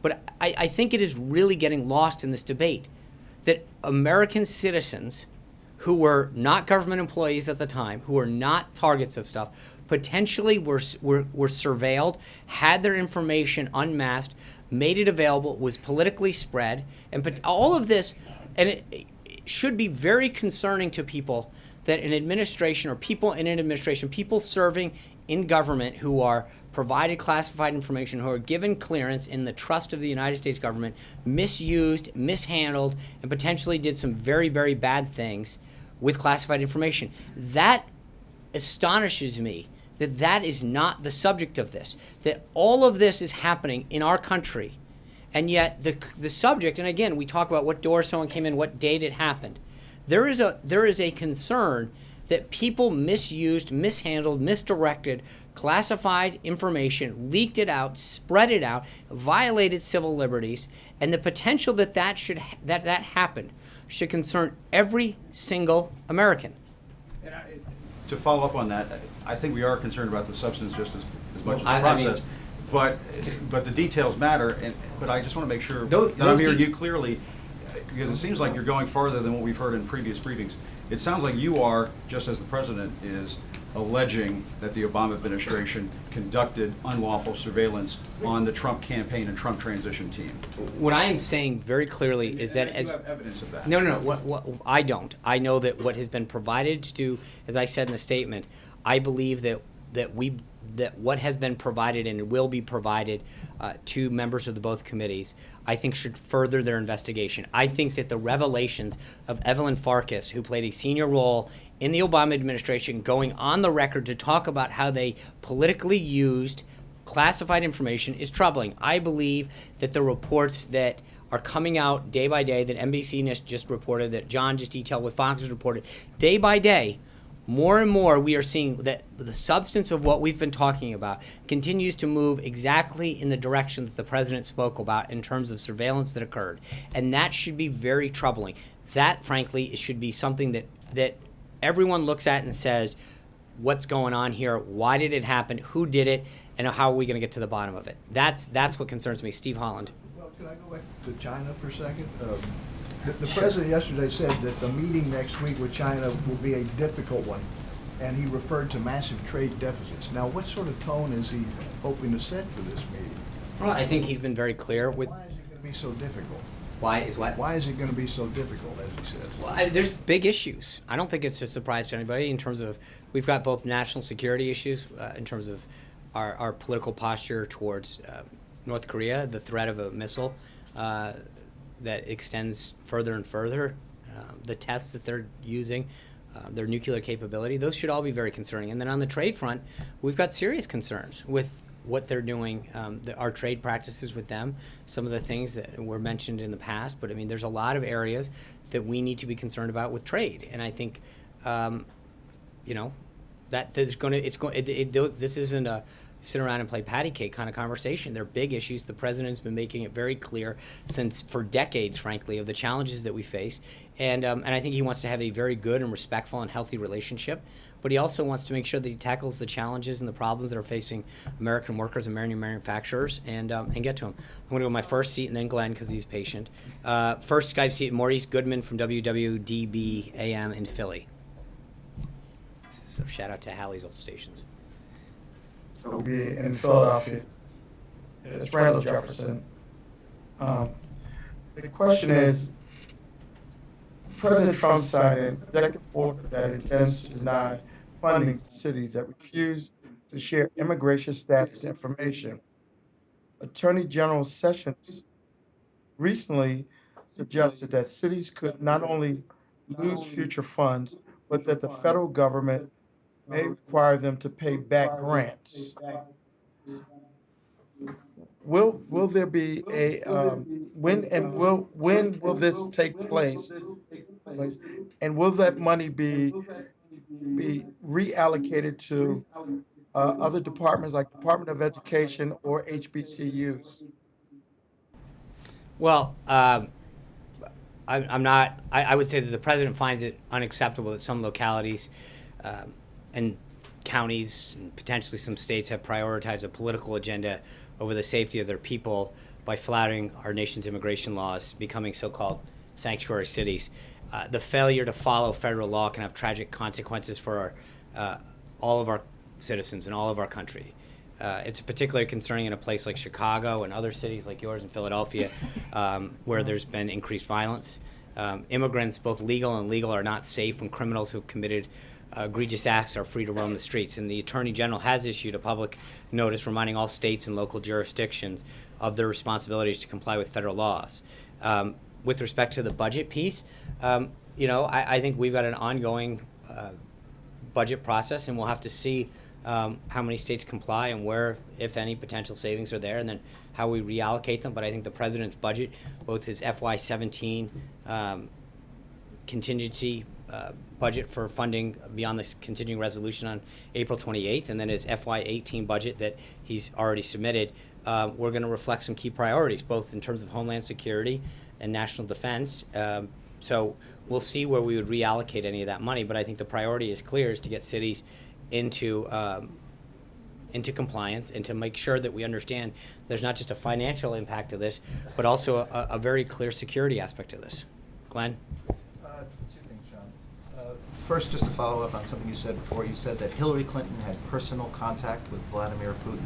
but I think it is really getting lost in this debate that American citizens who were not government employees at the time, who were not targets of stuff, potentially were surveilled, had their information unmasked, made it available, was politically spread, and all of this, and it should be very concerning to people that an administration or people in an administration, people serving in government who are provided classified information, who are given clearance in the trust of the United States government, misused, mishandled, and potentially did some very, very bad things with classified information. That astonishes me that that is not the subject of this, that all of this is happening in our country, and yet the subject, and again, we talk about what door someone came in, what date it happened. There is a concern that people misused, mishandled, misdirected classified information, leaked it out, spread it out, violated civil liberties, and the potential that that happened should concern every single American. And to follow up on that, I think we are concerned about the substance just as much as the I process. mean, but the details matter, but I just want to make sure Those that I'm hearing you clearly, because it seems like you're going farther than what we've heard in previous briefings. It sounds like you are, just as the president is, alleging that the Obama administration conducted unlawful surveillance on the Trump campaign and Trump transition team. What I am saying very clearly is that you have evidence of that. No. What I don't. I know that what has been provided to, as I said in the statement, I believe that what has been provided and will be provided to members of both committees, I think should further their investigation. I think that the revelations of Evelyn Farkas, who played a senior role in the Obama administration, going on the record to talk about how they politically used classified information, is troubling. I believe that the reports that are coming out day by day, that NBC just reported, that John just detailed, what Fox has reported, day by day, more and more we are seeing that the substance of what we've been talking about continues to move exactly in the direction that the president spoke about in terms of surveillance that occurred. And that should be very troubling. That, frankly, it should be something that everyone looks at and says, what's going on here? Why did it happen? Who did it? and how are we going to get to the bottom of it? That's what concerns me. Steve Holland. Well, can I go back to China for a second? The president yesterday said that the meeting next week with China will be a difficult one, and he referred to massive trade deficits. Now, what sort of tone is he hoping to set for this meeting? Well, I think he's been very clear with Why is it going to be so difficult? why is what. Why is it going to be so difficult, as he says? Well, there's big issues. I don't think it's a surprise to anybody in terms of we've got both national security issues in terms of our political posture towards North Korea, the threat of a missile that extends further and further, the tests that they're using, their nuclear capability. Those should all be very concerning. And then on the trade front, we've got serious concerns with what they're doing, our trade practices with them, some of the things that were mentioned in the past. But I mean, there's a lot of areas that we need to be concerned about with trade. And I think, you know, that there's going to, this isn't a sit around and play patty cake kind of conversation. They're big issues. The president's been making it very clear for decades, frankly, of the challenges that we face. And I think he wants to have a very good and respectful and healthy relationship. But he also wants to make sure that he tackles the challenges and the problems that are facing American workers, American manufacturers, and get to him. I'm going to go my first seat and then Glenn because he's patient. First Skype seat, Maurice Goodman from WWDB AM in Philly. So shout out to Hallie's old stations. Will be in Philadelphia. It's Randall Jefferson. The question is, President Trump signed an executive order that intends to deny funding to cities that refuse to share immigration status information. Attorney General Sessions recently suggested that cities could not only lose future funds, but that the federal government may require them to pay back grants. Will there be a when will this take place? And will that money be reallocated to other departments like Department of Education or HBCUs? Well, I'm not. I would say that the president finds it unacceptable that some localities and counties and potentially some states have prioritized a political agenda over the safety of their people by flouting our nation's immigration laws, becoming so-called sanctuary cities. The failure to follow federal law can have tragic consequences for all of our citizens in all of our country. It's particularly concerning in a place like Chicago and other cities like yours in Philadelphia, where there's been increased violence. Immigrants, both legal and illegal, are not safe when criminals who have committed egregious acts are free to roam the streets. And the Attorney General has issued a public notice reminding all states and local jurisdictions of their responsibilities to comply with federal laws. With respect to the budget piece, I think we've got an ongoing budget process, and we'll have to see how many states comply and where, if any, potential savings are there, and then how we reallocate them. But I think the president's budget, both his FY17 contingency budget for funding beyond this continuing resolution on April 28th, and then his FY18 budget that he's already submitted, we're going to reflect some key priorities, both in terms of Homeland Security and national defense. So we'll see where we would reallocate any of that money, but I think the priority is clear, is to get cities into compliance and to make sure that we understand there's not just a financial impact to this, but also a very clear security aspect to this. Glenn? Two things, John. First, just to follow up on something you said before, you said that Hillary Clinton had personal contact with Vladimir Putin,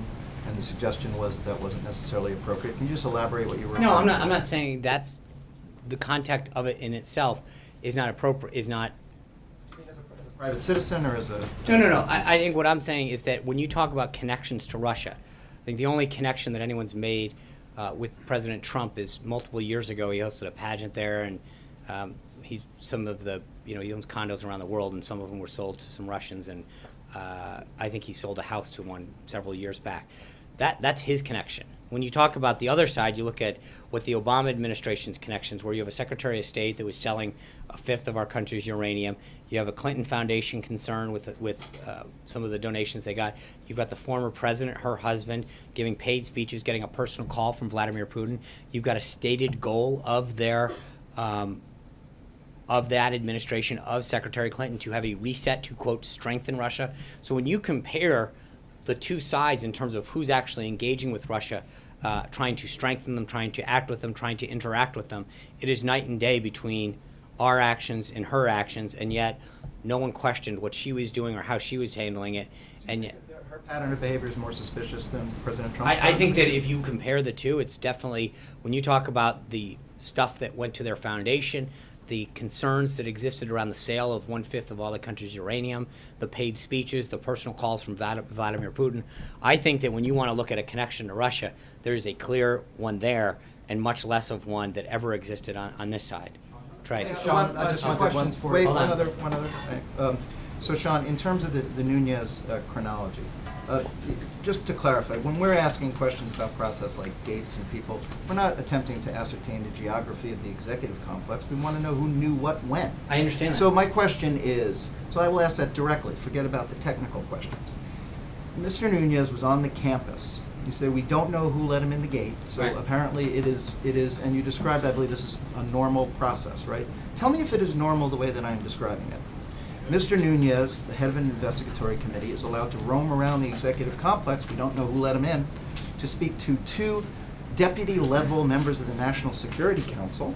and the suggestion was that wasn't necessarily appropriate. Can you just elaborate what you were? No, I'm not. I'm not saying that's the contact of it in itself is not appropriate. Is not. As a private citizen or as a? No. I think what I'm saying is that when you talk about connections to Russia, I think the only connection that anyone's made with President Trump is multiple years ago. He hosted a pageant there, and he's some of the he owns condos around the world, and some of them were sold to some Russians, and I think he sold a house to one several years back. That's his connection. When you talk about the other side, you look at what the Obama administration's connections were. You have a Secretary of State that was selling a fifth of our country's uranium. You have a Clinton Foundation concerned with some of the donations they got. You've got the former president, her husband, giving paid speeches, getting a personal call from Vladimir Putin. You've got a stated goal of their of that administration, of Secretary Clinton, to have a reset to, quote, strengthen Russia. So when you compare the two sides in terms of who's actually engaging with Russia, trying to strengthen them, trying to act with them, trying to interact with them, it is night and day between our actions and her actions, and yet no one questioned what she was doing or how she was handling it, and yet. Her pattern of behavior is more suspicious than President Trump's. I think that if you compare the two, it's definitely, when you talk about the stuff that went to their foundation, the concerns that existed around the sale of 1/5 of all the country's uranium, the paid speeches, the personal calls from Vladimir Putin, I think that when you want to look at a connection to Russia, there is a clear one there and much less of one that ever existed on this side. Trey. Sean, I just wanted one, for- wait, Hold one on. other thing. So Sean, in terms of the Nunez chronology, just to clarify, when we're asking questions about process like dates and people, we're not attempting to ascertain the geography of the executive complex. We want to know who knew what when. I understand that. So my question is, so I will ask that directly, forget about the technical questions. Mr. Nunez was on the campus. You say we don't know who let him in the gate, so Right. apparently it is, and you described, I believe this is a normal process, right? Tell me if it is normal the way that I'm describing it. Mr. Nunez, the head of an investigatory committee, is allowed to roam around the executive complex, we don't know who let him in, to speak to two deputy-level members of the National Security Council.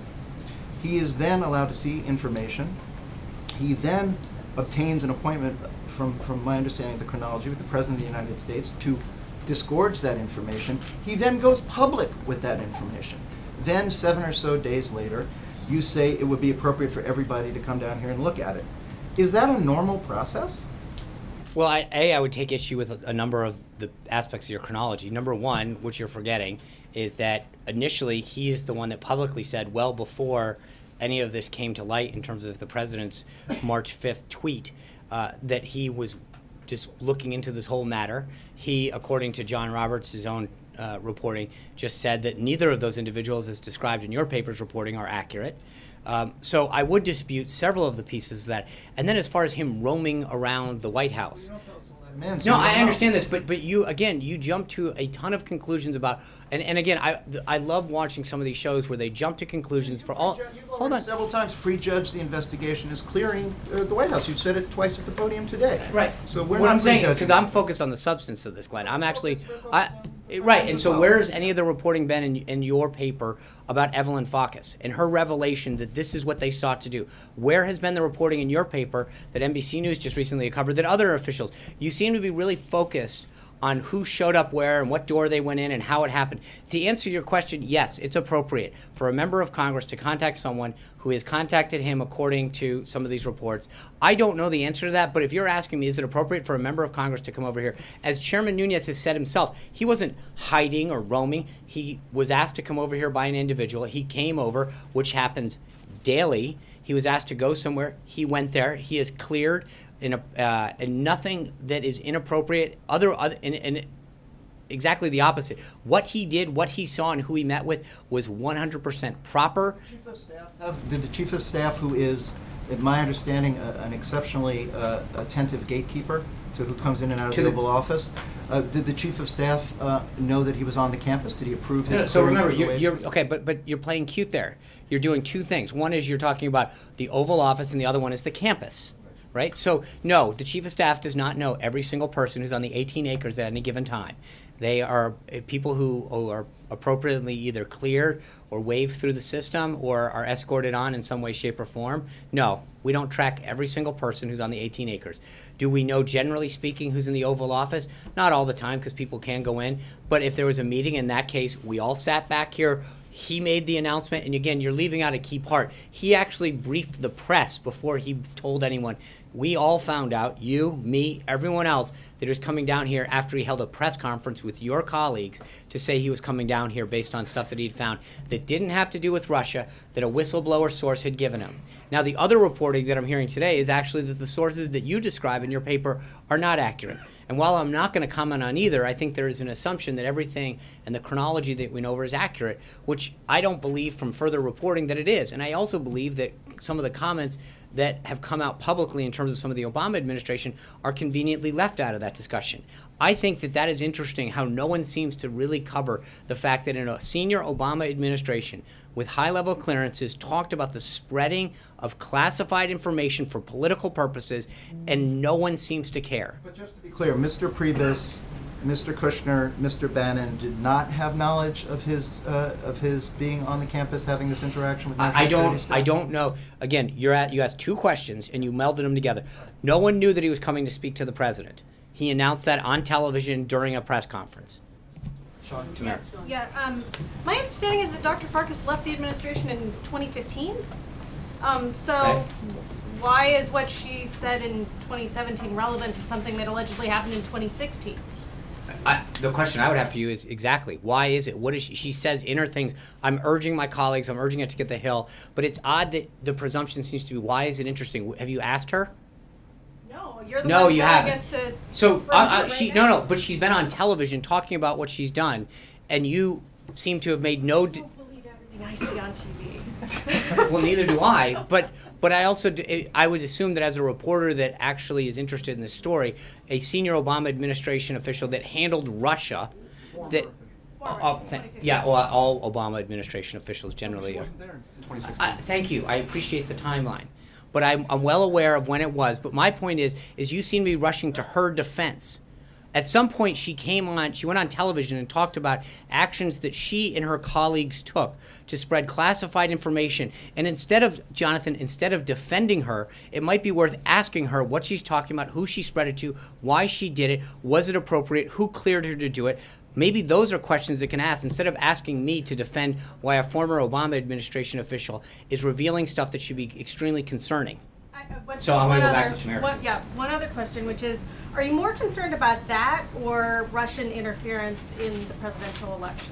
He is then allowed to see information. He then obtains an appointment, from my understanding of the chronology, with the President of the United States to disgorge that information. He then goes public with that information. Then, 7 or so days later, you say it would be appropriate for everybody to come down here and look at it. Is that a normal process? Well, I would take issue with a number of the aspects of your chronology. Number one, which you're forgetting, is that initially he is the one that publicly said, well before any of this came to light in terms of the president's March 5th tweet, that he was just looking into this whole matter. He, according to John Roberts' his own reporting, just said that neither of those individuals, as described in your paper's reporting, are accurate. So I would dispute several of the pieces of that. And then as far as him roaming around the White House. Man, so No, you I don't know. understand this, but you, again, you jump to a ton of conclusions about, and again, I love watching some of these shows where they jump to conclusions for all, You've hold already on. several times prejudged the investigation as clearing the White House. You've said it twice at the podium today. Right. So we're what not I'm saying is prejudging. because I'm focused on the substance of this, Glenn. I'm actually, right. And so where's any of the reporting been in your paper about Evelyn Faucus and her revelation that this is what they sought to do? Where has been the reporting in your paper that NBC News just recently covered that other officials? You seem to be really focused on who showed up where and what door they went in and how it happened. To answer your question, yes, it's appropriate for a member of Congress to contact someone who has contacted him according to some of these reports. I don't know the answer to that, but if you're asking me, is it appropriate for a member of Congress to come over here? As Chairman Nunez has said himself, he wasn't hiding or roaming. He was asked to come over here by an individual. He came over, which happens daily. He was asked to go somewhere. He went there. He is cleared. And nothing that is inappropriate, and exactly the opposite. What he did, what he saw, and who he met with was 100% proper. Did the chief of staff, who is, in my understanding, an exceptionally attentive gatekeeper to who comes in and out of To the the- Oval Office, did the chief of staff know that he was on the campus? Did he approve his? So clearing remember, for the you're Oasis? okay, but you're playing cute there. You're doing two things. One is you're talking about the Oval Office, and the other one is the campus. Right? So, no, the chief of staff does not know every single person who's on the 18 acres at any given time. They are people who are appropriately either cleared or waved through the system or are escorted on in some way, shape, or form. No, we don't track every single person who's on the 18 acres. Do we know, generally speaking, who's in the Oval Office? Not all the time, because people can go in. But if there was a meeting, in that case, we all sat back here. He made the announcement, and again, you're leaving out a key part. He actually briefed the press before he told anyone. We all found out, you, me, everyone else, that he was coming down here after he held a press conference with your colleagues to say he was coming down here based on stuff that he'd found that didn't have to do with Russia, that a whistleblower source had given him. Now, the other reporting that I'm hearing today is actually that the sources that you describe in your paper are not accurate. And while I'm not going to comment on either, I think there is an assumption that everything and the chronology that we know over is accurate, which I don't believe from further reporting that it is. And I also believe that some of the comments that have come out publicly in terms of some of the Obama administration are conveniently left out of that discussion. I think that that is interesting how no one seems to really cover the fact that in a senior Obama administration with high-level clearances talked about the spreading of classified information for political purposes, and no one seems to care. But just to be clear, Mr. Priebus Mr. Kushner, Mr. Bannon did not have knowledge of his being on the campus having this interaction with national security staff? I don't know. Again, you asked two questions and you melded them together. No one knew that he was coming to speak to the president. He announced that on television during a press conference. Tamara. My understanding is that Dr. Farkas left the administration in 2015. So Okay. why is what she said in 2017 relevant to something that allegedly happened in 2016? The question I would have for you is exactly, why is it? What is she says in her things, I'm urging my colleagues, I'm urging it to get the Hill, but it's odd that the presumption seems to be, why is it interesting? Have you asked her? No, you're the No, one you telling haven't. us to. So confirm it right she now. no, but she's been on television talking about what she's done, and you seem to have made no. I don't believe everything I see on TV. Well, neither do I. But I also I would assume that as a reporter that actually is interested in this story, a senior Obama administration official that handled Russia, that. Yeah, well, all Obama administration officials generally She are. wasn't there in 2016. Thank you. I appreciate the timeline. But I'm well aware of when it was. But my point is you seem to be rushing to her defense. At some point, she went on television and talked about actions that she and her colleagues took to spread classified information. And instead of defending her, it might be worth asking her what she's talking about, who she spread it to, why she did it, was it appropriate, who cleared her to do it. Maybe those are questions that can ask instead of asking me to defend why a former Obama administration official is revealing stuff that should be extremely concerning. So I'm going to go back to Tamara. One other question, which is, are you more concerned about that or Russian interference in the presidential election?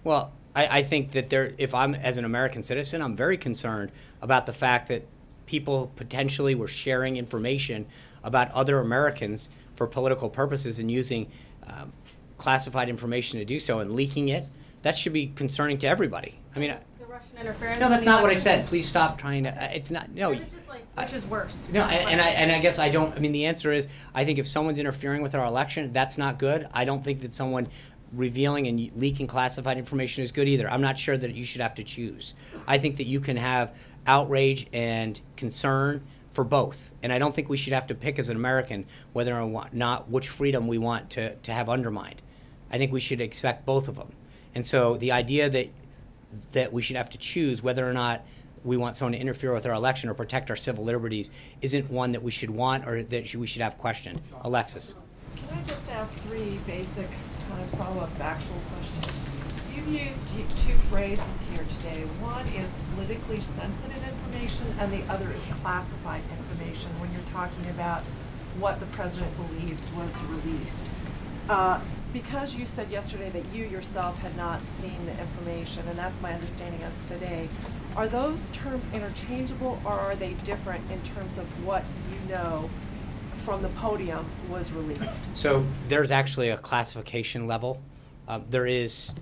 Well, I think that if I'm, as an American citizen, I'm very concerned about the fact that people potentially were sharing information about other Americans for political purposes and using classified information to do so and leaking it. That should be concerning to everybody. I mean, The Russian interference? no, that's in the not what I election? said. Please stop trying to. It's not. No. It's just like, which is worse? No, and I guess I don't. I mean, the answer is I think if someone's interfering with our election, that's not good. I don't think that someone revealing and leaking classified information is good either. I'm not sure that you should have to choose. I think that you can have outrage and concern for both, and I don't think we should have to pick as an American whether or not which freedom we want to have undermined. I think we should expect both of them. And so the idea that we should have to choose whether or not we want someone to interfere with our election or protect our civil liberties isn't one that we should want or that we should have questioned. Alexis. Can I just ask three basic kind of follow-up factual questions? You've used two phrases here today. One is politically sensitive information and the other is classified information when you're talking about what the president believes was released. Because you said yesterday that you yourself had not seen the information, and that's my understanding as of today, are those terms interchangeable or are they different in terms of what you know from the podium was released? So there's actually a classification level. There is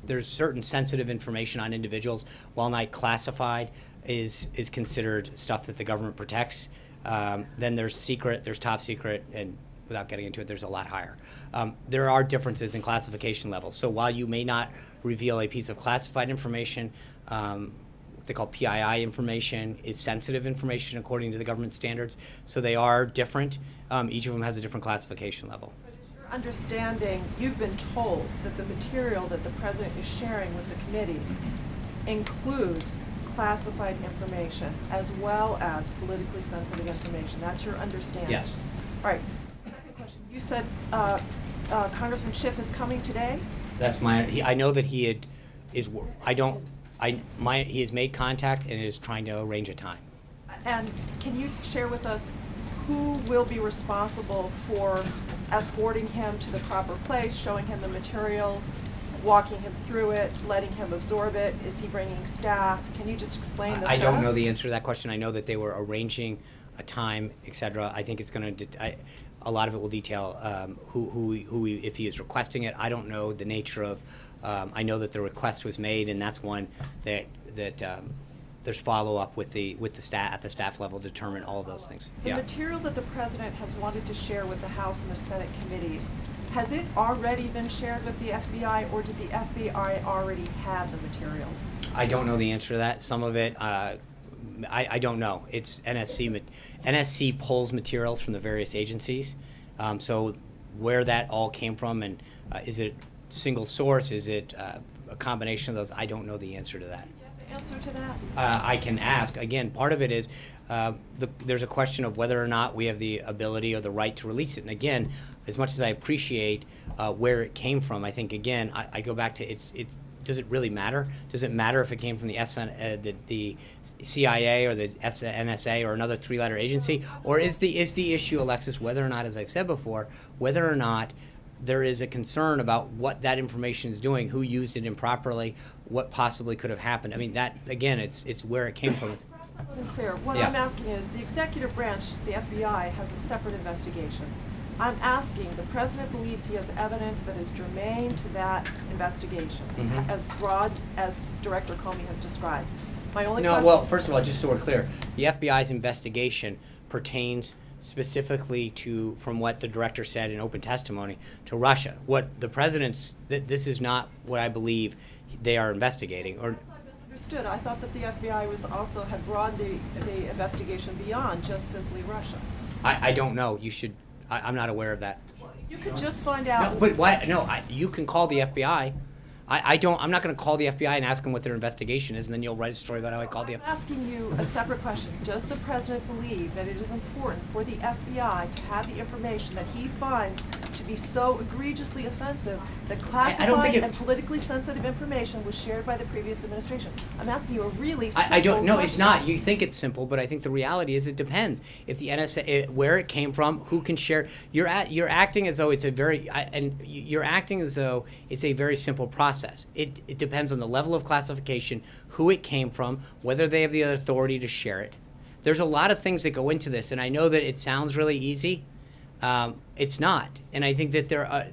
there's certain sensitive information on individuals, while not classified is considered stuff that the government protects. Then there's secret, there's top secret, and without getting into it, there's a lot higher. There are differences in classification levels. So while you may not reveal a piece of classified information, what they call PII information is sensitive information according to the government standards. So they are different. Each of them has a different classification level. But is your understanding, you've been told that the material that the president is sharing with the committees includes classified information as well as politically sensitive information. That's your understanding? Yes. All right. Second question. You said Congressman Schiff is coming today? That's I know that he has made contact and is trying to arrange a time. And can you share with us who will be responsible for escorting him to the proper place, showing him the materials, walking him through it, letting him absorb it? Is he bringing staff? Can you just explain the I don't setup? know the answer to that question. I know that they were arranging a time, etc. I think it's going to. A lot of it will detail if he is requesting it. I don't know the nature of. I know that the request was made, and that's one that there's follow up with the staff at the staff level to determine all of those things. The material that the president has wanted to share with the House and the Senate committees, has it already been shared with the FBI, or did the FBI already have the materials? I don't know the answer to that. Some of it I don't know. It's NSC. NSC pulls materials from the various agencies. So where that all came from, and is it single source? Is it a combination of those? I don't know the answer to that. The answer to that? I can ask. Again, part of it is there's a question of whether or not we have the ability or the right to release it. And again, as much as I appreciate where it came from, I think, again, I go back to it's does it really matter? Does it matter if it came from the the CIA or the NSA or another three-letter agency? Or is the issue, Alexis, whether or not, as I've said before, whether or not there is a concern about what that information is doing, who used it improperly, what possibly could have happened? I mean, that, again, it's where it came from. Perhaps that wasn't clear. What Yeah. I'm asking is, the executive branch, the FBI, has a separate investigation. I'm asking, the president believes he has evidence that is germane to that investigation, Mhm. as broad as Director Comey has described. My only No, question. well, first of all, just so we're clear, the FBI's investigation pertains specifically to, from what the director said in open testimony, to Russia. What the president's, this is not what I believe they are investigating, or Understood. I thought that the FBI was also had broadened the investigation beyond just simply Russia. I don't know. You should. I'm not aware of that. You could just find out. No, but why? No, you can call the FBI. I don't. I'm not going to call the FBI and ask them what their investigation is, and then you'll write a story about how I called the I'm FBI. asking you a separate question. Does the president believe that it is important for the FBI to have the information that he finds to be so egregiously offensive that I don't classified think it- and politically sensitive information was shared by the previous administration? I'm asking you a really simple I don't know. It's question. not. You think it's simple, but I think the reality is it depends. If the NSA, where it came from, who can share. You're acting as though it's a very you're acting as though it's a very simple process. It depends on the level of classification, who it came from, whether they have the authority to share it. There's a lot of things that go into this, and I know that it sounds really easy. It's not, and I think that there are,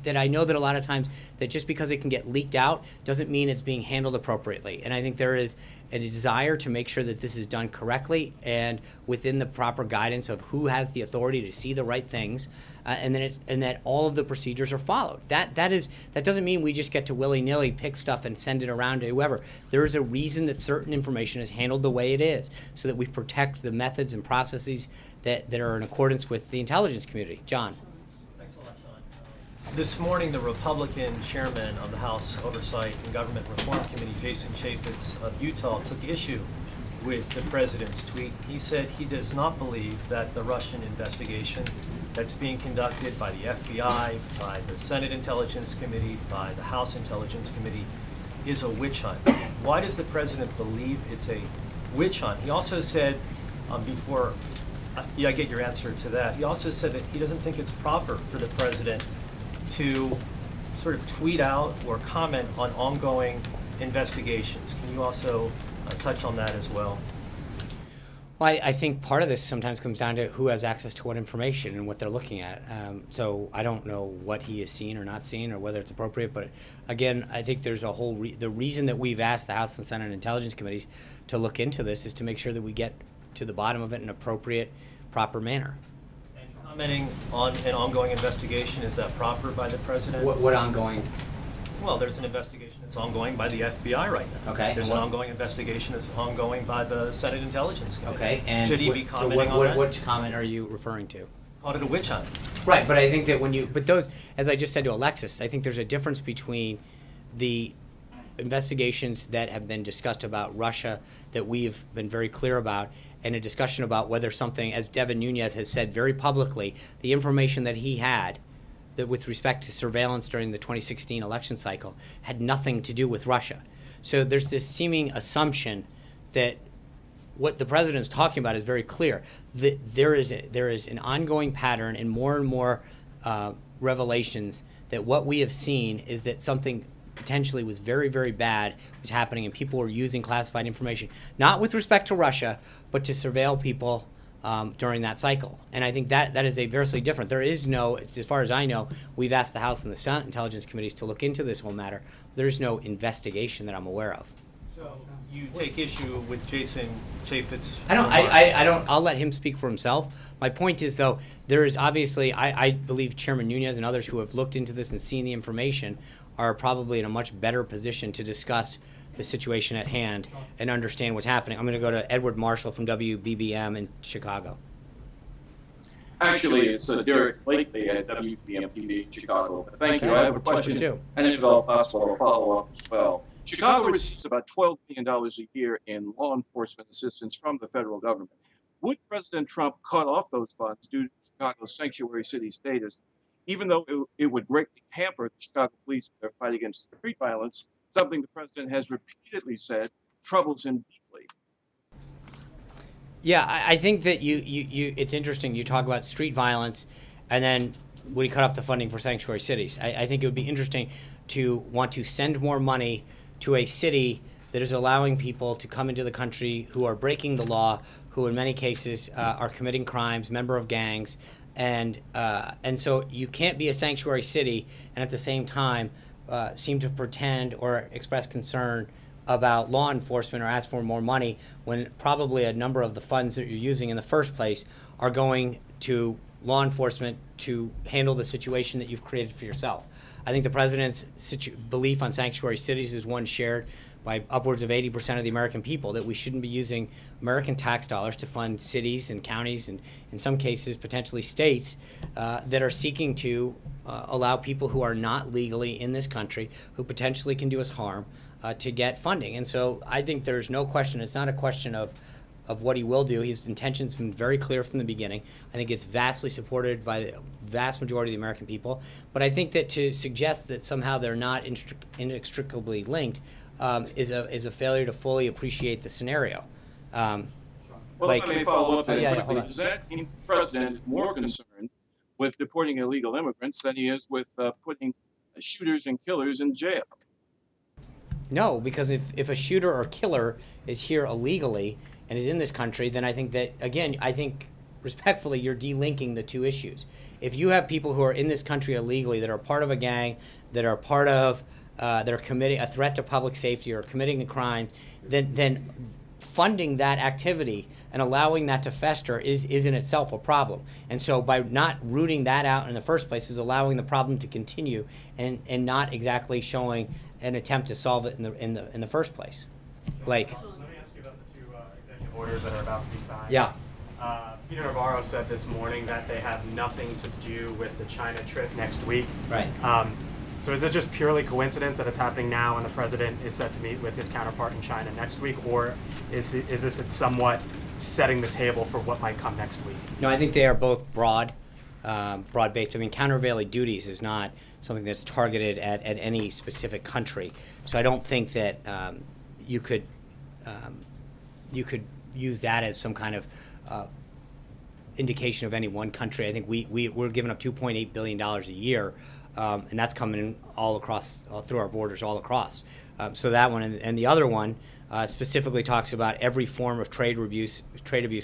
that I know that a lot of times that just because it can get leaked out doesn't mean it's being handled appropriately. And I think there is a desire to make sure that this is done correctly and within the proper guidance of who has the authority to see the right things, and that all of the procedures are followed. That doesn't mean we just get to willy-nilly pick stuff and send it around to whoever. There is a reason that certain information is handled the way it is, so that we protect the methods and processes that are in accordance with the intelligence community. John. Thanks a lot, Sean. This morning, the Republican chairman of the House Oversight and Government Reform Committee, Jason Chaffetz of Utah, took issue with the president's tweet. He said he does not believe that the Russian investigation that's being conducted by the FBI, by the Senate Intelligence Committee, by the House Intelligence Committee is a witch hunt. Why does the president believe it's a witch hunt? He also said before I get your answer to that. He also said that he doesn't think it's proper for the president to sort of tweet out or comment on ongoing investigations. Can you also touch on that as well? Well, I think part of this sometimes comes down to who has access to what information and what they're looking at. So I don't know what he has seen or not seen or whether it's appropriate. But again, I think there's a whole the reason that we've asked the House and Senate Intelligence Committees to look into this is to make sure that we get to the bottom of it in an appropriate, proper manner. And commenting on an ongoing investigation, is that proper by the president? What ongoing? Well, there's an investigation that's ongoing by the FBI right now. Okay. There's an ongoing investigation that's ongoing by the Senate Intelligence Committee. Okay. And should he be so commenting on that? which comment are you referring to? Called it a witch hunt. Right, but I think that but those, as I just said to Alexis, I think there's a difference between the investigations that have been discussed about Russia that we've been very clear about, and a discussion about whether something, as Devin Nunes has said very publicly, the information that he had that with respect to surveillance during the 2016 election cycle had nothing to do with Russia. So there's this seeming assumption that what the president's talking about is very clear. That there is an ongoing pattern and more revelations that what we have seen is that something potentially was very, very bad was happening, and people were using classified information, not with respect to Russia, but to surveil people during that cycle. And I think that is a vastly different. There is no, as far as I know, we've asked the House and the Senate Intelligence Committees to look into this whole matter. There's no investigation that I'm aware of. So you take issue with Jason Chaffetz? I don't. I'll let him speak for himself. My point is, though, there is obviously, I believe Chairman Nunes and others who have looked into this and seen the information are probably in a much better position to discuss the situation at hand and understand what's happening. I'm going to go to Edward Marshall from WBBM in Chicago. Actually, it's Derek Blakely at WBM TV in Chicago. Thank you. I have a question, too. and if at all possible, a follow-up as well. Chicago receives about $12 million a year in law enforcement assistance from the federal government. Would President Trump cut off those funds due to Chicago's sanctuary city status, even though it would greatly hamper the Chicago police in their fight against street violence, something the president has repeatedly said troubles him deeply? Yeah, I think that it's interesting. You talk about street violence, and then would he cut off the funding for sanctuary cities? I think it would be interesting to want to send more money to a city that is allowing people to come into the country who are breaking the law, who in many cases are committing crimes, member of gangs, and so you can't be a sanctuary city and at the same time seem to pretend or express concern about law enforcement or ask for more money when probably a number of the funds that you're using in the first place are going to law enforcement to handle the situation that you've created for yourself. I think the president's belief on sanctuary cities is one shared by upwards of 80% of the American people, that we shouldn't be using American tax dollars to fund cities and counties and in some cases potentially states that are seeking to allow people who are not legally in this country, who potentially can do us harm, to get funding. And so I think there's no question, it's not a question of what he will do. His intentions have been very clear from the beginning. I think it's vastly supported by the vast majority of the American people. But I think that to suggest that somehow they're not inextricably linked is a failure to fully appreciate the scenario. Well, if I may follow up quickly, does that mean the president is more concerned with deporting illegal immigrants than he is with putting shooters and killers in jail? No, because if a shooter or killer is here illegally and is in this country, then I think that, again, I think respectfully, you're delinking the two issues. If you have people who are in this country illegally that are part of a gang, that are part of, that are committing a threat to public safety or committing a crime, then funding that activity and allowing that to fester is in itself a problem. And so by not rooting that out in the first place is allowing the problem to continue and not exactly showing an attempt to solve it in the first place. Like, let me ask you about the two executive orders that are about to be signed. Yeah. Peter Navarro said this morning that they have nothing to do with the China trip next week. Right. So is it just purely coincidence that it's happening now and the president is set to meet with his counterpart in China next week, or is this somewhat setting the table for what might come next week? No, I think they are both broad-based. I mean, countervailing duties is not something that's targeted at any specific country. So I don't think that you could use that as some kind of indication of any one country. I think we're giving up $2.8 billion a year, and that's coming in all across, through our borders all across. So that one, and the other one specifically talks about every form of trade abuse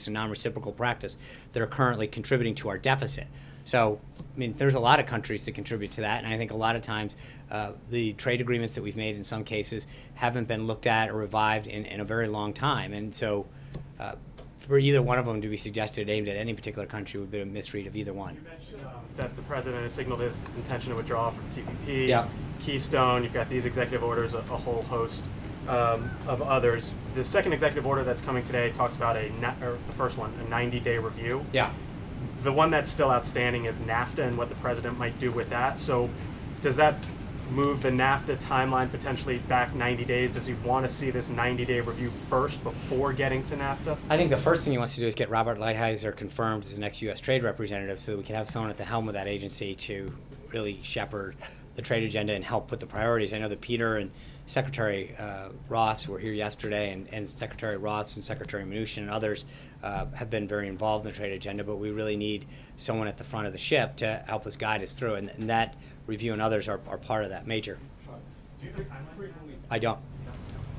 and non-reciprocal practice that are currently contributing to our deficit. So, I mean, there's a lot of countries that contribute to that, and I think a lot of times the trade agreements that we've made in some cases haven't been looked at or revived in a very long time. And so for either one of them to be suggested aimed at any particular country would be a misread of either one. You mentioned that the president has signaled his intention to withdraw from TPP, Yeah. Keystone, you've got these executive orders, a whole host of others. The second executive order that's coming today talks about the first one, a 90-day review. Yeah. The one that's still outstanding is NAFTA and what the president might do with that. So does that move the NAFTA timeline potentially back 90 days? Does he want to see this 90-day review first before getting to NAFTA? I think the first thing he wants to do is get Robert Lighthizer confirmed as the next U.S. trade representative so that we can have someone at the helm of that agency to really shepherd the trade agenda and help with the priorities. I know that Peter and Secretary Ross were here yesterday, and Secretary Ross and Secretary Mnuchin and others have been very involved in the trade agenda, but we really need someone at the front of the ship to help us guide us through, and that review and others are part of that major. Do you think frequently? I don't.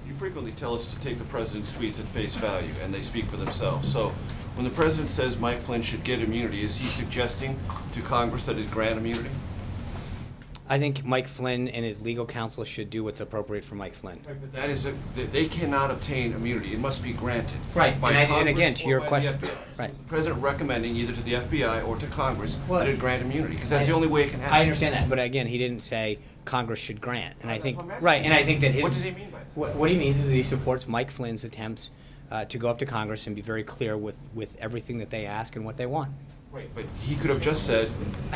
You frequently tell us to take the president's tweets at face value, and they speak for themselves. So when the president says Mike Flynn should get immunity, is he suggesting to Congress that it grant immunity? I think Mike Flynn and his legal counsel should do what's appropriate for Mike Flynn. That is, they cannot obtain immunity. It must be granted. Right, by and again, Congress to your or by the question, FBI. right. The president recommending either to the FBI or to Congress Well, that it grant immunity, because that's the only way it can happen. I understand that, but again, he didn't say Congress should grant, and I think, what I'm asking. right, and I think that his. What does he mean by that? What he means is that he supports Mike Flynn's attempts to go up to Congress and be very clear with everything that they ask and what they want. Right, but he could have just said,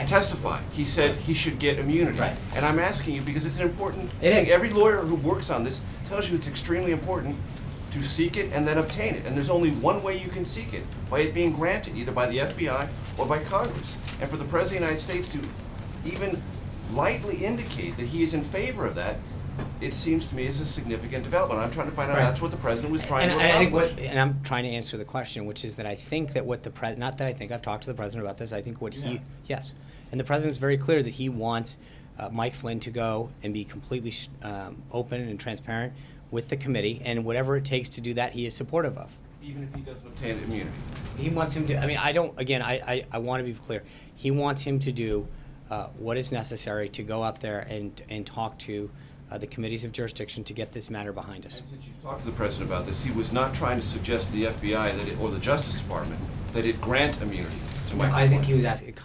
testify. He said he should get immunity. Right. And I'm asking you because it's an important It thing. is. Every lawyer who works on this tells you it's extremely important to seek it and then obtain it. And there's only one way you can seek it, by it being granted, either by the FBI or by Congress. And for the President of the United States to even lightly indicate that he is in favor of that, it seems to me is a significant development. I'm trying to find out Right. that's what the President was trying And to I think accomplish. and I'm trying to answer the question, which is that I think that what the not that I think, I've talked to the president about this, I think what he, yes, and the president's very clear that he wants Mike Flynn to go and be completely open and transparent with the committee, and whatever it takes to do that, he is supportive of. Even if he doesn't obtain immunity. He wants him to, I mean, I don't, again, I want to be clear. He wants him to do what is necessary to go up there and talk to the committees of jurisdiction to get this matter behind us. And since you've talked to the President about this, he was not trying to suggest to the FBI that it, or the Justice Department that it grant immunity to Michael I think he Flynn. was asking,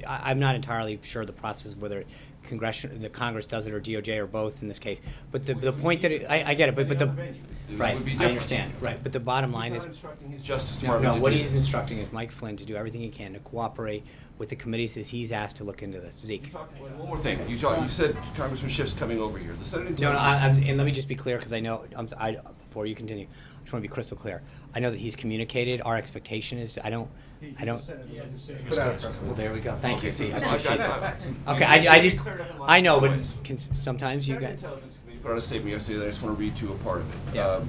I'm not entirely sure the process of whether the Congress does it or DOJ or both in this case. But the point that, I get it, but the, right, would be I different. understand, right, but the bottom line is. He's not instructing his Justice No, Department to what do he's this. instructing is Mike Flynn to do everything he can to cooperate with the committees as he's asked to look into this. Zeke. One more thing. You said Congressman Schiff's coming over here. The Senate No, Intelligence. and let me just be clear, because I know, before you continue, I just want to be crystal clear. I know that he's communicated, our expectation is, I don't. Well, there we go, thank you, see, I appreciate that. Okay, I know, but sometimes you Senate got. Intelligence Committee put out a statement yesterday that I just want to read to you a part of it. Yeah.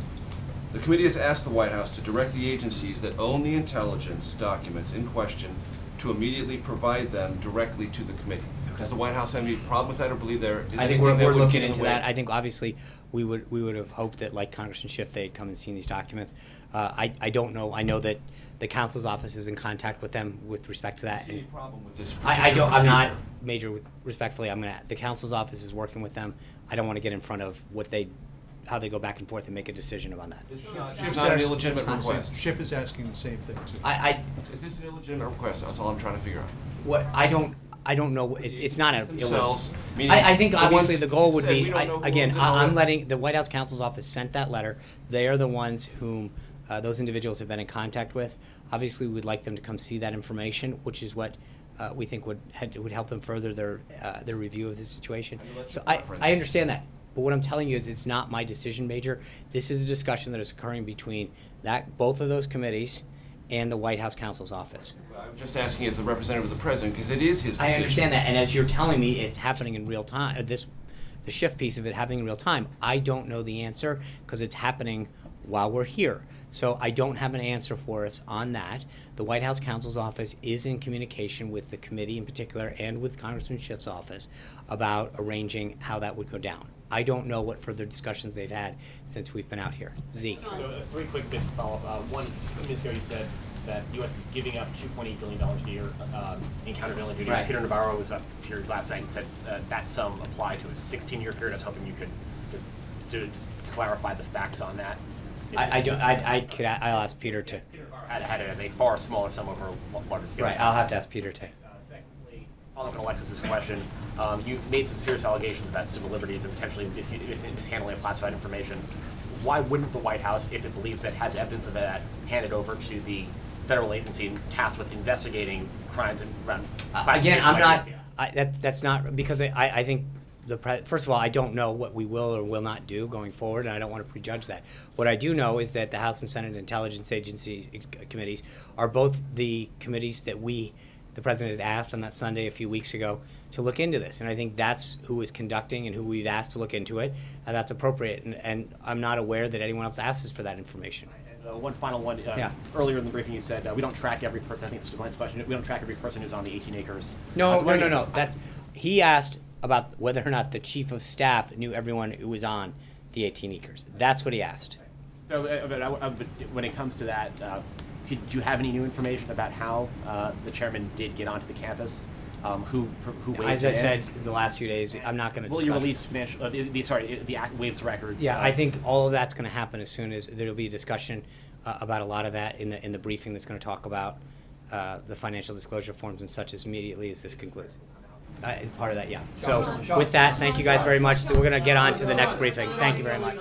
The committee has asked the White House to direct the agencies that own the intelligence documents in question to immediately provide them directly to the committee. Does the White House have any problem with that or believe there is I think anything we're that would looking get in the into way? that. I think obviously we would have hoped that, like Congressman Schiff, they'd come and seen these documents. I don't know. I know that the council's office is in contact with them with respect to that. Any problem with this I don't. particular I'm not procedure? respectfully. The council's office is working with them. I don't want to get in front of how they go back and forth and make a decision about that. It's not an illegitimate request. Schiff is asking the same thing too. Is this an illegitimate request? That's all I'm trying to figure out. What I don't know. It's not a. Themselves, meaning I think the obviously ones the goal would said, be. "We don't know who Again, owns it," and all I'm that. letting the White House counsel's office sent that letter. They are the ones whom those individuals have been in contact with. Obviously, we'd like them to come see that information, which is what we think would help them further their review of the situation. So I understand that. But what I'm telling you is it's not my decision, Major. This is a discussion that is occurring between both of those committees and the White House counsel's office. I'm just asking as the representative of the president because it is his decision. I understand that, and as you're telling me, it's happening in real time. The Schiff piece of it happening in real time. I don't know the answer because it's happening while we're here. So I don't have an answer for us on that. The White House counsel's office is in communication with the committee in particular and with Congressman Schiff's office about arranging how that would go down. I don't know what further discussions they've had since we've been out here. Zeke. So 3 quick bits to follow up. One, a few minutes ago you said that the U.S. is giving up $2.8 billion a year in countervailing duties. Right. Peter Navarro was up here last night and said that sum applied to a 16-year period. I was hoping you could just clarify the facts on that. I'll ask Peter to. Had it as a far smaller sum over a larger scale. Right, I'll have to ask Peter to. Secondly, following up on Alexis's question, you made some serious allegations about civil liberties and potentially mishandling of classified information. Why wouldn't the White House, if it believes that it has evidence of that, hand it over to the federal agency tasked with investigating crimes and around Again, classification? I'm not. That's not because I think first of all, I don't know what we will or will not do going forward, and I don't want to prejudge that. What I do know is that the House and Senate Intelligence Agency committees are both the committees that the President had asked on that Sunday a few weeks ago to look into this. And I think that's who is conducting and who we've asked to look into it, and that's appropriate. And I'm not aware that anyone else asks us for that information. One final one. Yeah. Earlier in the briefing, you said we don't track every person. I think this was Glenn's question. We don't track every person who's on the 18 acres. No. He asked about whether or not the chief of staff knew everyone who was on the 18 acres. That's what he asked. So, but when it comes to that, do you have any new information about how the chairman did get onto the campus? who waived As I it in. said the last few days, I'm not going to Will discuss. you release financial, the act waives records? Yeah, I think all of that's going to happen as soon as there'll be a discussion about a lot of that in the briefing that's going to talk about the financial disclosure forms and such as immediately as this concludes. Part of that, yeah. So with that, thank you guys very much. We're going to get on to the next briefing. Thank you very much.